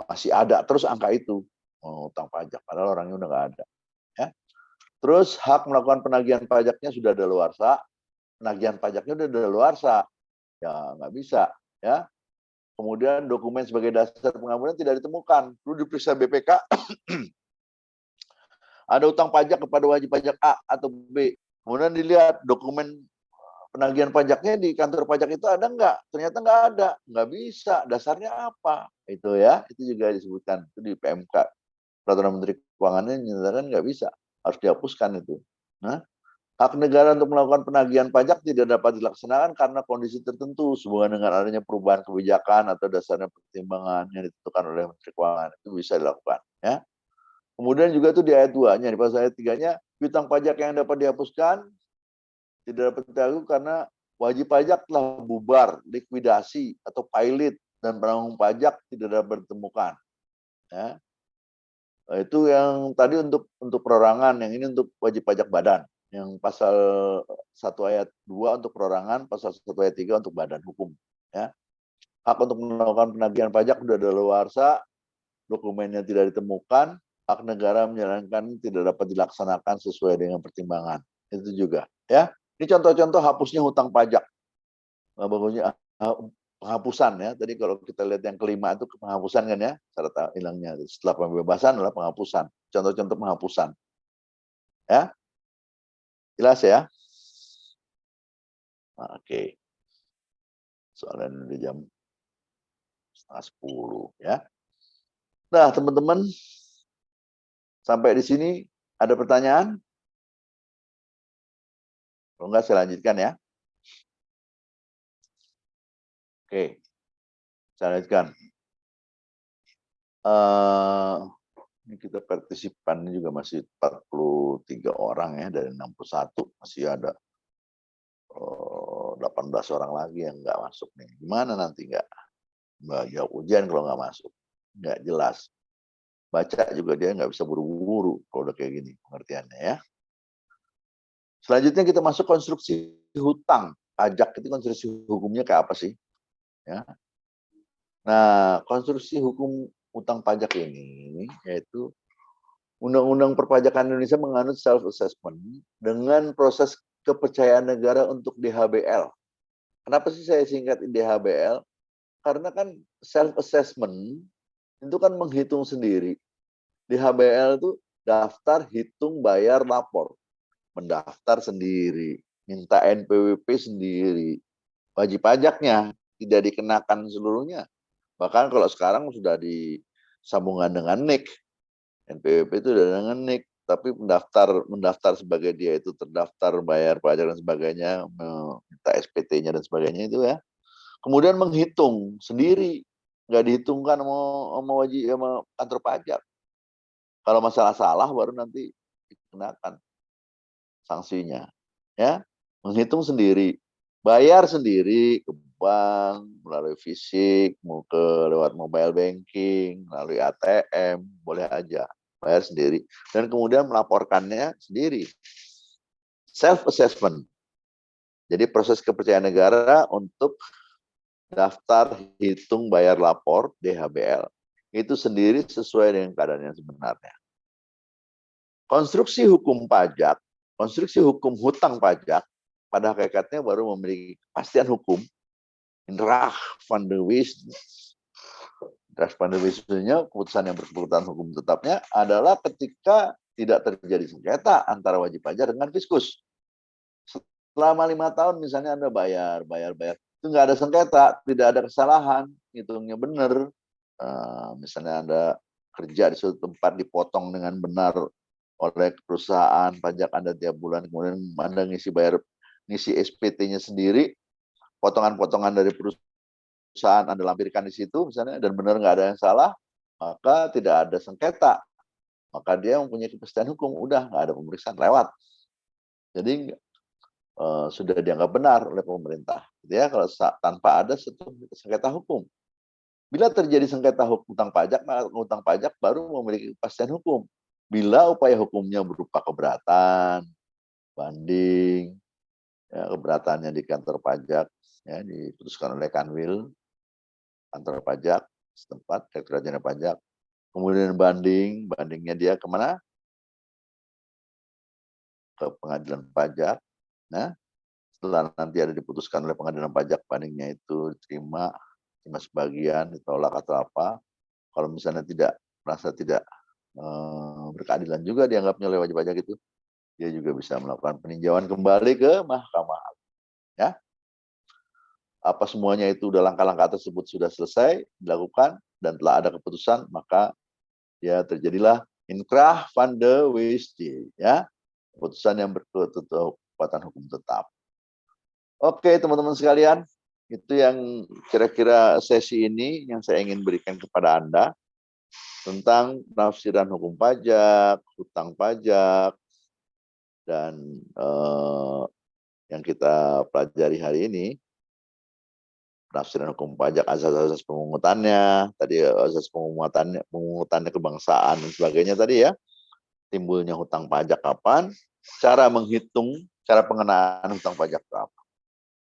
A: masih ada terus angka itu utang pajak, padahal orangnya udah nggak ada. Ya. Terus hak melakukan penagihan pajaknya sudah daluarsa, penagihan pajaknya udah daluarsa, ya nggak bisa. Ya. Kemudian dokumen sebagai dasar pengampunan tidak ditemukan, perlu diperiksa BPK. Ada utang pajak kepada wajib pajak A atau B. Kemudian dilihat dokumen penagihan pajaknya di kantor pajak itu ada nggak? Ternyata nggak ada, nggak bisa. Dasarnya apa? Itu ya, itu juga disebutkan itu di PMK. Peraturan Menteri Keuangannya menyatakan nggak bisa, harus dihapuskan itu. Nah, hak negara untuk melakukan penagihan pajak tidak dapat dilaksanakan karena kondisi tertentu sehubungan dengan adanya perubahan kebijakan atau dasarnya pertimbangan yang ditentukan oleh Menteri Keuangan. Itu bisa dilakukan. Ya. Kemudian juga itu di ayat 2-nya, di pasal ayat 3-nya, piutang pajak yang dapat dihapuskan tidak dapat ditagih karena wajib pajak telah bubar, likuidasi, atau pilot, dan penanggung pajak tidak dapat ditemukan. Ya. Itu yang tadi untuk perorangan, yang ini untuk wajib pajak badan. Yang pasal 1 ayat 2 untuk perorangan, pasal 1 ayat 3 untuk badan hukum. Ya. Hak untuk melakukan penagihan pajak sudah daluarsa, dokumennya tidak ditemukan, hak negara menjalankan tidak dapat dilaksanakan sesuai dengan pertimbangan. Itu juga. Ya. Ini contoh-contoh hapusnya hutang pajak. Bagusnya penghapusan ya. Tadi kalau kita lihat yang kelima itu penghapusan kan ya, syarat hilangnya. Setelah pembebasan adalah penghapusan. Contoh-contoh penghapusan. Ya. Jelas ya? Nah, oke. Soalnya udah jam 9:30 ya. Nah, teman-teman, sampai di sini ada pertanyaan? Kalau enggak saya lanjutkan ya. Oke. Saya lanjutkan. Ini kita partisipan juga masih 43 orang ya dari 61, masih ada 18 orang lagi yang nggak masuk nih. Gimana nanti nggak? Nggak jawab ujian kalau nggak masuk, nggak jelas. Baca juga dia nggak bisa buru-buru kalau udah kayak gini pengertiannya ya. Selanjutnya kita masuk konstruksi hutang pajak. Itu konstruksi hukumnya kayak apa sih? Ya. Nah, konstruksi hukum hutang pajak ini yaitu Undang-Undang Perpajakan Indonesia menganut self-assessment dengan proses kepercayaan negara untuk DHBL. Kenapa sih saya singkat DHBL? Karena kan self-assessment itu kan menghitung sendiri. DHBL itu daftar, hitung, bayar, lapor. Mendaftar sendiri, minta NPWP sendiri. Wajib pajaknya tidak dikenakan seluruhnya. Bahkan kalau sekarang sudah disambungkan dengan NIK, NPWP itu sudah dengan NIK, tapi mendaftar sebagai dia itu terdaftar bayar pajak dan sebagainya, minta SPT-nya dan sebagainya itu ya. Kemudian menghitung sendiri, nggak dihitungkan sama wajib sama kantor pajak. Kalau masalah salah baru nanti dikenakan sanksinya, ya. Menghitung sendiri, bayar sendiri ke bank melalui fisik, mau lewat mobile banking, melalui ATM, boleh aja bayar sendiri, dan kemudian melaporkannya sendiri. Self assessment. Jadi proses kepercayaan negara untuk daftar, hitung, bayar, lapor DHBL itu sendiri sesuai dengan keadaan yang sebenarnya. Konstruksi hukum pajak, konstruksi hukum hutang pajak pada hakikatnya baru memiliki kepastian hukum. Indrah van de Wisn. Indrah van de Wisn-nya keputusan yang berkeputusan hukum tetapnya adalah ketika tidak terjadi sengketa antara wajib pajak dengan fiskus. Selama 5 tahun misalnya Anda bayar, itu nggak ada sengketa, tidak ada kesalahan, hitungnya benar. Misalnya Anda kerja di suatu tempat dipotong dengan benar oleh perusahaan pajak Anda tiap bulan, kemudian Anda ngisi SPT-nya sendiri, potongan-potongan dari perusahaan Anda lampirkan di situ misalnya, dan benar nggak ada yang salah, maka tidak ada sengketa, maka dia mempunyai kepastian hukum, udah nggak ada pemeriksaan, lewat. Jadi sudah dianggap benar oleh pemerintah, gitu ya, kalau tanpa ada sengketa hukum. Bila terjadi sengketa hutang pajak, maka hutang pajak baru memiliki kepastian hukum. Bila upaya hukumnya berupa keberatan, banding, ya, keberatannya di kantor pajak, ya, diputuskan oleh Kanwil, kantor pajak setempat, Direktorat Jenderal Pajak, kemudian bandingnya dia kemana? Ke pengadilan pajak. Nah, setelah nanti ada diputuskan oleh pengadilan pajak, bandingnya itu diterima sebagian, ditolak atau apa. Kalau misalnya merasa tidak berkeadilan juga dianggapnya oleh wajib pajak itu, dia juga bisa melakukan peninjauan kembali ke mahkamah. Ya, apa semuanya itu udah langkah-langkah tersebut sudah selesai dilakukan dan telah ada keputusan, maka ya terjadilah inkrah van de Wisn, ya, keputusan yang berkekuatan hukum tetap. Oke, teman-teman sekalian, itu yang kira-kira sesi ini yang saya ingin berikan kepada Anda tentang penafsiran hukum pajak, hutang pajak, dan yang kita pelajari hari ini, penafsiran hukum pajak, asas-asas pemungutannya, tadi asas pemungutannya kebangsaan dan sebagainya tadi ya, timbulnya hutang pajak kapan, cara menghitung, cara pengenaan hutang pajak berapa.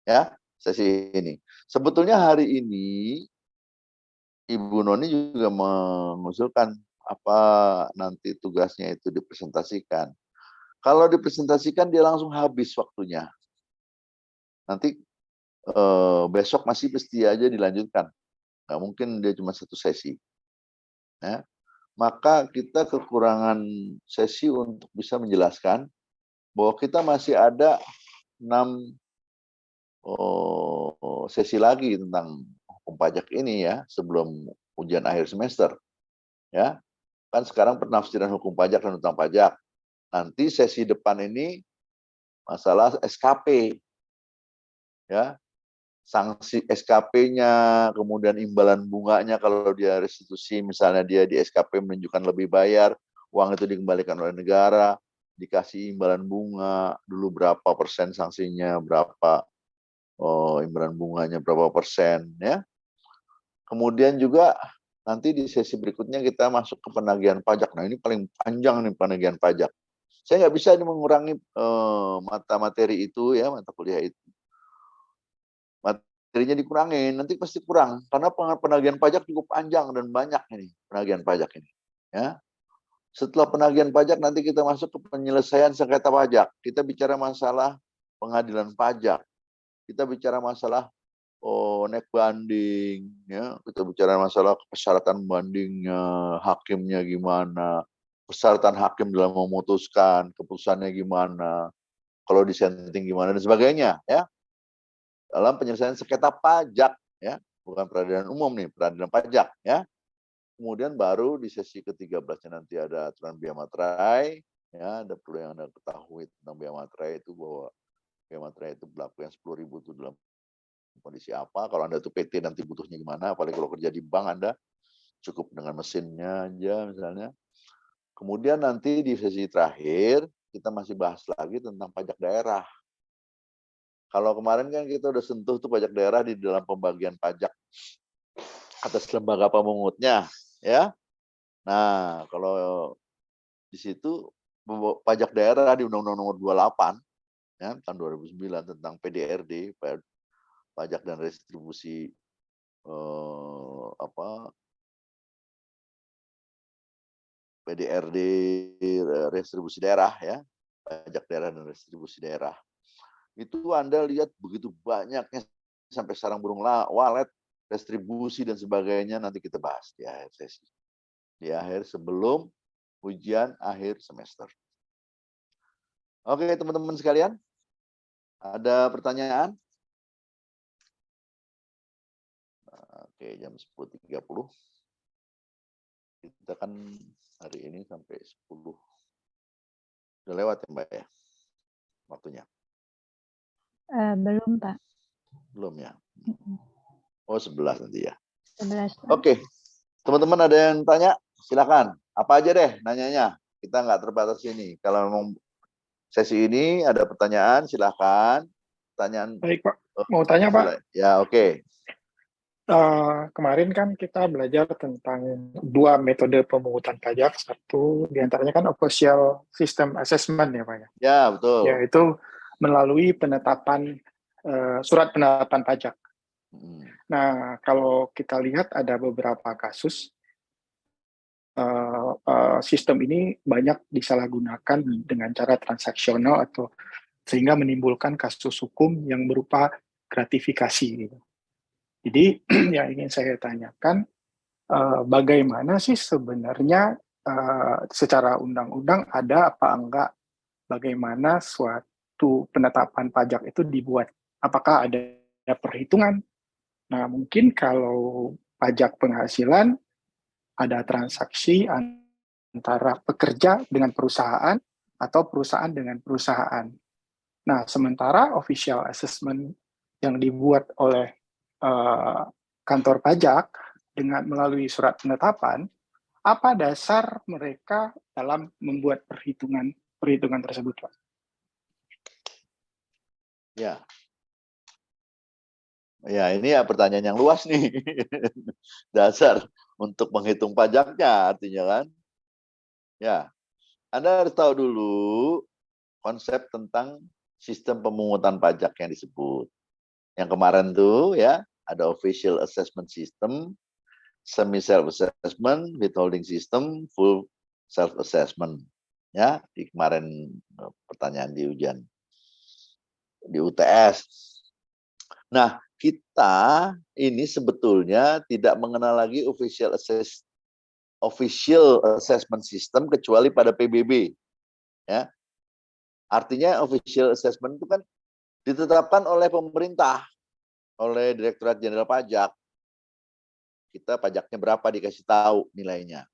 A: Ya, sesi ini. Sebetulnya hari ini Ibu Noni juga mengusulkan apa nanti tugasnya itu dipresentasikan. Kalau dipresentasikan dia langsung habis waktunya. Nanti besok masih mesti aja dilanjutkan. Nggak mungkin dia cuma satu sesi. Ya. Maka kita kekurangan sesi untuk bisa menjelaskan bahwa kita masih ada 6 sesi lagi tentang hukum pajak ini ya, sebelum ujian akhir semester. Ya, kan sekarang penafsiran hukum pajak dan hutang pajak. Nanti sesi depan ini masalah SKP. Ya, sanksi SKP-nya, kemudian imbalan bunganya kalau dia restitusi, misalnya dia di SKP menunjukkan lebih bayar, uang itu dikembalikan oleh negara, dikasih imbalan bunga, dulu berapa persen sanksinya, berapa imbalan bunganya, berapa persen, ya. Kemudian juga nanti di sesi berikutnya kita masuk ke penagihan pajak. Nah, ini paling panjang nih penagihan pajak. Saya nggak bisa mengurangi mata materi itu ya, mata kuliah itu. Materinya dikurangin, nanti pasti kurang. Karena penagihan pajak cukup panjang dan banyak ini, penagihan pajak ini. Ya. Setelah penagihan pajak, nanti kita masuk ke penyelesaian sengketa pajak. Kita bicara masalah pengadilan pajak. Kita bicara masalah naik banding, ya. Kita bicara masalah persyaratan bandingnya, hakimnya gimana, persyaratan hakim dalam memutuskan, keputusannya gimana, kalau dissenting gimana dan sebagainya, ya. Dalam penyelesaian sengketa pajak, ya, bukan peradilan umum nih, peradilan pajak, ya. Kemudian baru di sesi ke-13-nya nanti ada aturan bea materai, ya, ada perlu yang Anda ketahui tentang bea materai itu bahwa bea materai itu berlaku yang 10.000 itu dalam kondisi apa, kalau Anda itu PT nanti butuhnya gimana, apalagi kalau kerja di bank Anda cukup dengan mesinnya aja misalnya. Kemudian nanti di sesi terakhir kita masih bahas lagi tentang pajak daerah. Kalau kemarin kan kita udah sentuh tuh pajak daerah di dalam pembagian pajak atas lembaga pemungutnya, ya. Nah, kalau di situ pajak daerah di Undang-Undang Nomor 28 ya, tahun 2009 tentang PDRD, pajak dan restribusi PDRD restribusi daerah ya, pajak daerah dan restribusi daerah. Itu Anda lihat begitu banyaknya sampai sarang burung walet, restribusi dan sebagainya nanti kita bahas di akhir sesi. Di akhir sebelum ujian akhir semester. Oke, teman-teman sekalian. Ada pertanyaan? Oke, jam 10.30. Kita kan hari ini sampai 10. Udah lewat ya, Mbak ya? Waktunya.
B: Belum, Pak.
A: Belum ya? Oh, 11 nanti ya.
B: 11.
A: Oke. Teman-teman ada yang tanya? Silakan. Apa aja deh nanyanya. Kita nggak terbatas ini. Kalau memang sesi ini ada pertanyaan, silakan. Pertanyaan.
D: Baik, Pak. Mau tanya, Pak?
A: Ya, oke.
D: Kemarin kan kita belajar tentang dua metode pemungutan pajak. Satu diantaranya kan official system assessment ya, Pak ya.
A: Ya, betul.
D: Yaitu melalui penetapan surat penetapan pajak. Nah, kalau kita lihat ada beberapa kasus sistem ini banyak disalahgunakan dengan cara transaksional atau sehingga menimbulkan kasus hukum yang berupa gratifikasi. Gitu. Jadi yang ingin saya tanyakan, bagaimana sih sebenarnya secara undang-undang ada apa enggak, bagaimana suatu penetapan pajak itu dibuat? Apakah ada perhitungan? Nah, mungkin kalau pajak penghasilan ada transaksi antara pekerja dengan perusahaan atau perusahaan dengan perusahaan. Nah, sementara official assessment yang dibuat oleh kantor pajak dengan melalui surat penetapan, apa dasar mereka dalam membuat perhitungan tersebut, Pak?
A: Ya. Ya, ini ya pertanyaan yang luas nih. Dasar untuk menghitung pajaknya artinya kan. Ya. Anda harus tahu dulu konsep tentang sistem pemungutan pajak yang disebut. Yang kemarin tuh ya, ada official assessment system, semi self assessment, withholding system, full self assessment. Ya, di kemarin pertanyaan di ujian di UTS. Nah, kita ini sebetulnya tidak mengenal lagi official assessment system kecuali pada PBB. Ya. Artinya official assessment itu kan ditetapkan oleh pemerintah, oleh Direktorat Jenderal Pajak. Kita pajaknya berapa dikasih tahu nilainya.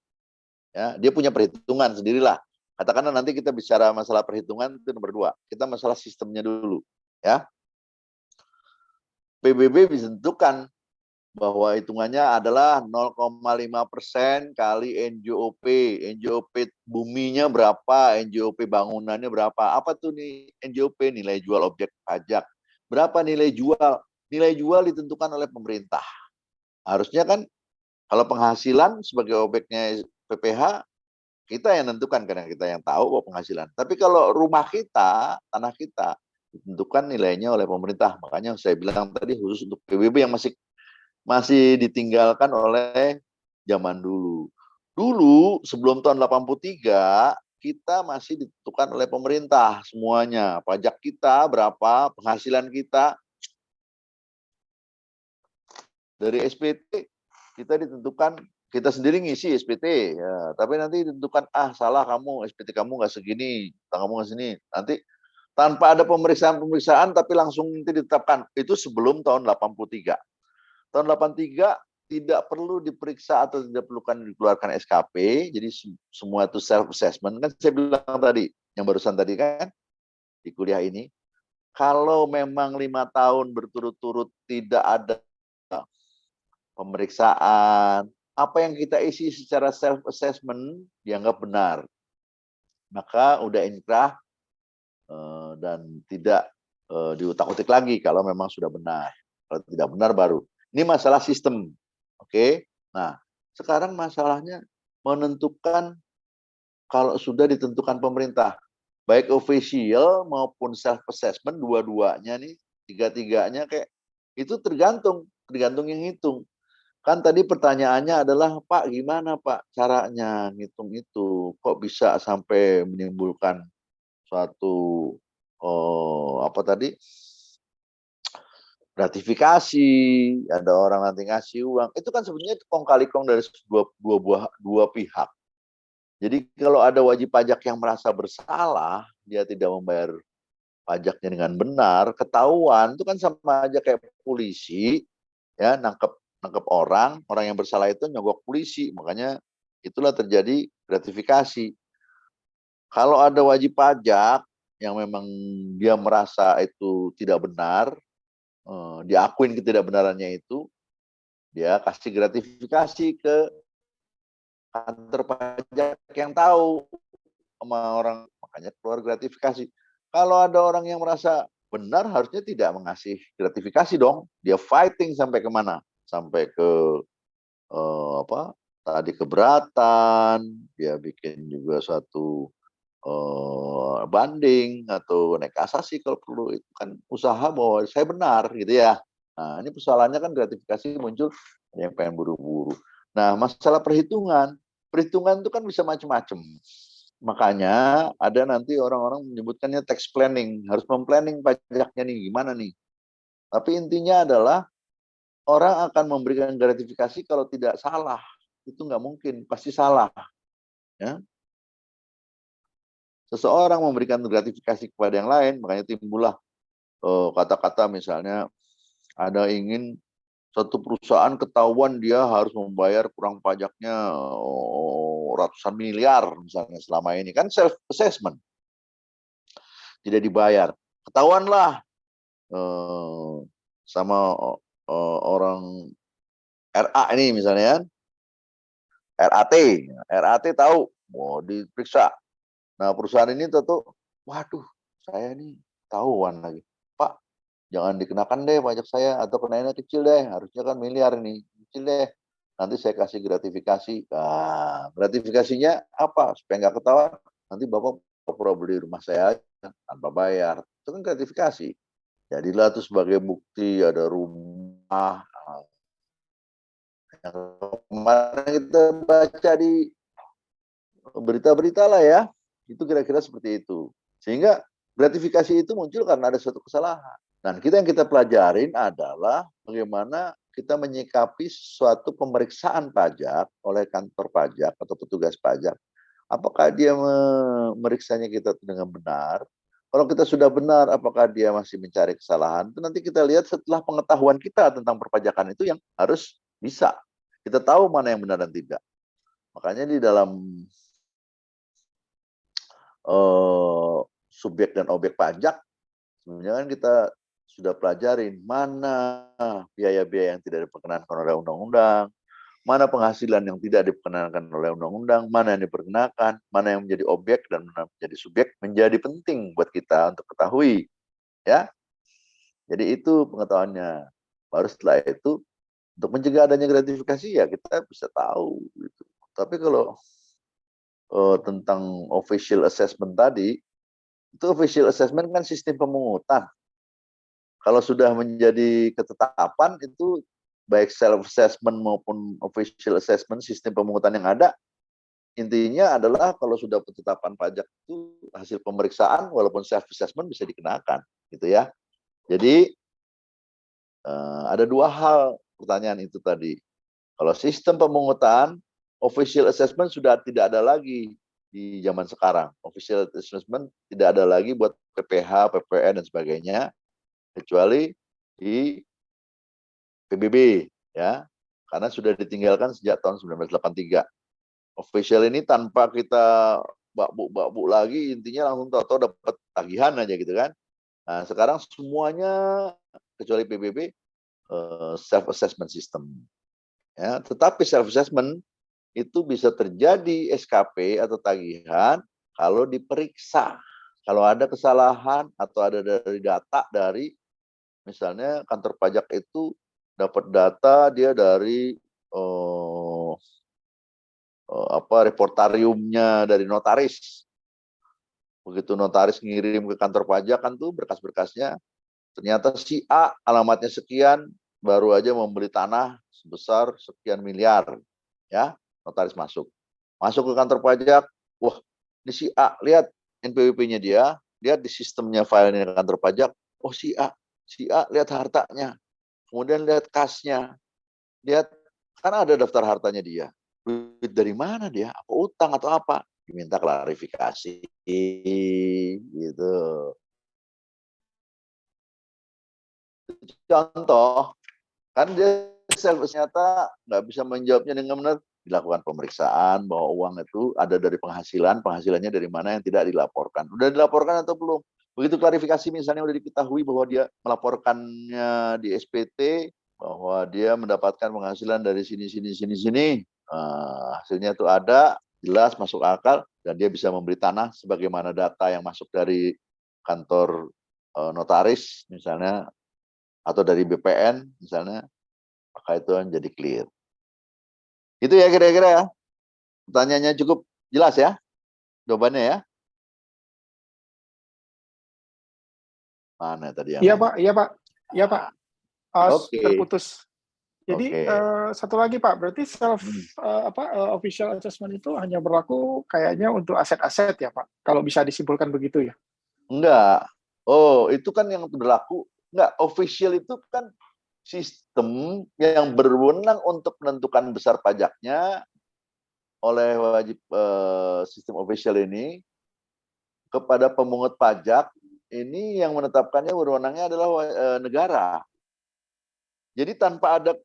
A: Ya, dia punya perhitungan sendirilah. Katakanlah nanti kita bicara masalah perhitungan itu nomor 2. Kita masalah sistemnya dulu, ya. PBB ditentukan bahwa hitungannya adalah 0,5% kali NJOP. NJOP buminya berapa, NJOP bangunannya berapa. Apa tuh nih NJOP, nilai jual objek pajak. Berapa nilai jual? Nilai jual ditentukan oleh pemerintah. Harusnya kan kalau penghasilan sebagai objeknya PPH, kita yang tentukan karena kita yang tahu bahwa penghasilan. Tapi kalau rumah kita, tanah kita, ditentukan nilainya oleh pemerintah. Makanya saya bilang tadi khusus untuk PBB yang masih ditinggalkan oleh zaman dulu. Dulu sebelum tahun 83 kita masih ditentukan oleh pemerintah semuanya. Pajak kita berapa, penghasilan kita dari SPT kita ditentukan, kita sendiri ngisi SPT ya, tapi nanti ditentukan salah kamu, SPT kamu nggak segini, kamu nggak segini. Nanti tanpa ada pemeriksaan tapi langsung nanti ditetapkan. Itu sebelum tahun 83. Tahun 83 tidak perlu diperiksa atau tidak perlukan dikeluarkan SKP, jadi semua itu self assessment. Kan saya bilang tadi, yang barusan tadi kan di kuliah ini, kalau memang 5 tahun berturut-turut tidak ada pemeriksaan, apa yang kita isi secara self assessment dianggap benar, maka udah inkrah dan tidak diutak-utik lagi kalau memang sudah benar. Kalau tidak benar baru. Ini masalah sistem, oke? Nah, sekarang masalahnya menentukan kalau sudah ditentukan pemerintah, baik official maupun self assessment, dua-duanya nih, tiga-tiganya kayak itu tergantung yang hitung. Kan tadi pertanyaannya adalah, Pak, gimana Pak caranya ngitung itu? Kok bisa sampai menimbulkan suatu apa tadi? Gratifikasi, ada orang nanti ngasih uang. Itu kan sebenarnya kong kali kong dari dua pihak. Jadi kalau ada wajib pajak yang merasa bersalah, dia tidak membayar pajaknya dengan benar, ketahuan, itu kan sama aja kayak polisi, ya, nangkep orang yang bersalah itu nyogok polisi, makanya itulah terjadi gratifikasi. Kalau ada wajib pajak yang memang dia merasa itu tidak benar, diakuin ketidakbenarannya itu, dia kasih gratifikasi ke kantor pajak yang tahu sama orang, makanya keluar gratifikasi. Kalau ada orang yang merasa benar, harusnya tidak mengasih gratifikasi dong, dia fighting sampai kemana, sampai ke apa tadi keberatan, dia bikin juga suatu banding atau naik kasasi kalau perlu, itu kan usaha bahwa saya benar gitu ya. Nah, ini persoalannya kan gratifikasi muncul yang pengen buru-buru. Nah, masalah perhitungan itu kan bisa macam-macam. Makanya ada nanti orang-orang menyebutkannya tax planning, harus memplanning pajaknya nih gimana nih. Tapi intinya adalah orang akan memberikan gratifikasi kalau tidak salah. Itu nggak mungkin, pasti salah. Ya. Seseorang memberikan gratifikasi kepada yang lain, makanya timbullah kata-kata misalnya ada ingin satu perusahaan ketahuan dia harus membayar kurang pajaknya ratusan miliar misalnya selama ini, kan self assessment, tidak dibayar, ketahuanlah sama orang RA ini misalnya, RAT tahu mau diperiksa. Nah, perusahaan ini tentu, waduh, saya ini tahuan lagi. Pak, jangan dikenakan deh pajak saya, atau kenainnya kecil deh, harusnya kan miliar ini, kecil deh. Nanti saya kasih gratifikasi. Nah, gratifikasinya apa? Supaya nggak ketahuan, nanti Bapak pura beli rumah saya aja, tanpa bayar. Itu kan gratifikasi. Jadilah itu sebagai bukti ada rumah. Yang kemarin kita baca di berita-berita lah ya, itu kira-kira seperti itu. Sehingga gratifikasi itu muncul karena ada suatu kesalahan. Dan yang kita pelajarin adalah bagaimana kita menyikapi suatu pemeriksaan pajak oleh kantor pajak atau petugas pajak. Apakah dia memeriksanya kita dengan benar? Kalau kita sudah benar, apakah dia masih mencari kesalahan? Itu nanti kita lihat setelah pengetahuan kita tentang perpajakan itu yang harus bisa. Kita tahu mana yang benar dan tidak. Makanya di dalam subjek dan objek pajak, sebenarnya kan kita sudah pelajarin mana biaya-biaya yang tidak diperkenankan oleh undang-undang, mana penghasilan yang tidak diperkenankan oleh undang-undang, mana yang diperkenakan, mana yang menjadi objek dan mana menjadi subjek, menjadi penting buat kita untuk ketahui. Ya, jadi itu pengetahuannya. Baru setelah itu Untuk mencegah adanya gratifikasi ya kita bisa tahu gitu. Tapi kalau tentang official assessment tadi, itu official assessment kan sistem pemungutan. Kalau sudah menjadi ketetapan itu baik self assessment maupun official assessment sistem pemungutan yang ada, intinya adalah kalau sudah penetapan pajak itu hasil pemeriksaan walaupun self assessment bisa dikenakan gitu ya. Jadi ada dua hal pertanyaan itu tadi. Kalau sistem pemungutan, official assessment sudah tidak ada lagi di zaman sekarang. Official assessment tidak ada lagi buat PPH, PPN dan sebagainya, kecuali di PBB ya, karena sudah ditinggalkan sejak tahun 1983. Official ini tanpa kita bak-buk lagi, intinya langsung tahu-tahu dapat tagihan aja gitu kan. Nah sekarang semuanya kecuali PBB self assessment system. Ya, tetapi self assessment itu bisa terjadi SKP atau tagihan kalau diperiksa. Kalau ada kesalahan atau ada dari data dari misalnya kantor pajak itu dapat data dia dari reportariumnya dari notaris. Begitu notaris ngirim ke kantor pajak kan tuh berkas-berkasnya, ternyata si A alamatnya sekian, baru aja membeli tanah sebesar sekian miliar, ya notaris masuk ke kantor pajak, wah ini si A, lihat NPWP-nya dia, lihat di sistemnya filenya kantor pajak, oh si A lihat hartanya, kemudian lihat kasnya, lihat kan ada daftar hartanya dia, duit dari mana dia, apa utang atau apa, diminta klarifikasi gitu. Contoh, kan dia ternyata nggak bisa menjawabnya dengan benar, dilakukan pemeriksaan bahwa uang itu ada dari penghasilannya dari mana yang tidak dilaporkan. Udah dilaporkan atau belum? Begitu klarifikasi misalnya udah diketahui bahwa dia melaporkannya di SPT, bahwa dia mendapatkan penghasilan dari sini. Hasilnya itu ada, jelas masuk akal, dan dia bisa membeli tanah sebagaimana data yang masuk dari kantor notaris misalnya, atau dari BPN misalnya, maka itu jadi clear. Itu ya kira-kira ya. Pertanyaannya cukup jelas ya jawabannya ya. Mana tadi yang
D: Iya
A: nanya?
D: Pak.
A: Oke.
D: Terputus. Jadi
A: Oke.
D: satu lagi Pak, berarti official assessment itu hanya berlaku kayaknya untuk aset-aset ya Pak, kalau bisa disimpulkan begitu ya?
A: Enggak. Oh, itu kan yang berlaku. Enggak, official itu kan sistem yang berwenang untuk menentukan besar pajaknya oleh wajib sistem official ini kepada pemungut pajak. Ini yang menetapkannya berwenangnya adalah negara. Jadi tanpa ada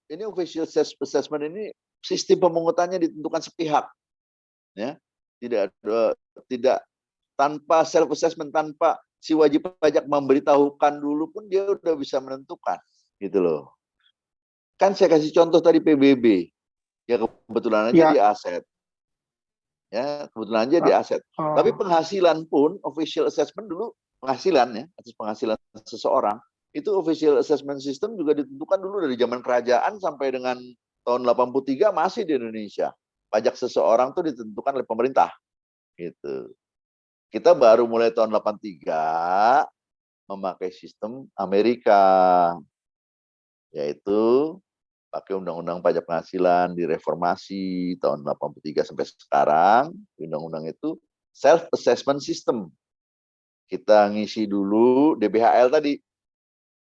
A: ini official assessment ini sistem pemungutannya ditentukan sepihak, ya, tidak tanpa self assessment, tanpa si wajib pajak memberitahukan dulu pun dia udah bisa menentukan, gitu loh. Kan saya kasih contoh tadi PBB, ya kebetulan aja di aset, ya kebetulan aja di aset. Tapi penghasilan pun official assessment dulu penghasilan ya, atas penghasilan seseorang itu official assessment system juga ditentukan dulu dari zaman kerajaan sampai dengan tahun 83 masih di Indonesia. Pajak seseorang tuh ditentukan oleh pemerintah. Gitu. Kita baru mulai tahun 83 memakai sistem Amerika, yaitu pakai Undang-Undang Pajak Penghasilan direformasi tahun 83 sampai sekarang. Undang-undang itu self assessment system. Kita ngisi dulu DBHL tadi.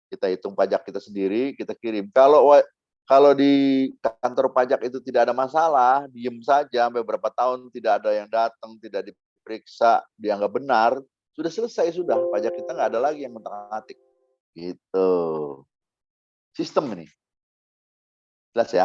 A: Kita hitung pajak kita sendiri, kita kirim. Kalau di kantor pajak itu tidak ada masalah, diem saja sampai berapa tahun tidak ada yang datang, tidak diperiksa, dianggap benar, sudah selesai sudah. Pajak kita nggak ada lagi yang mengotak-atik. Gitu. Sistem ini. Jelas ya?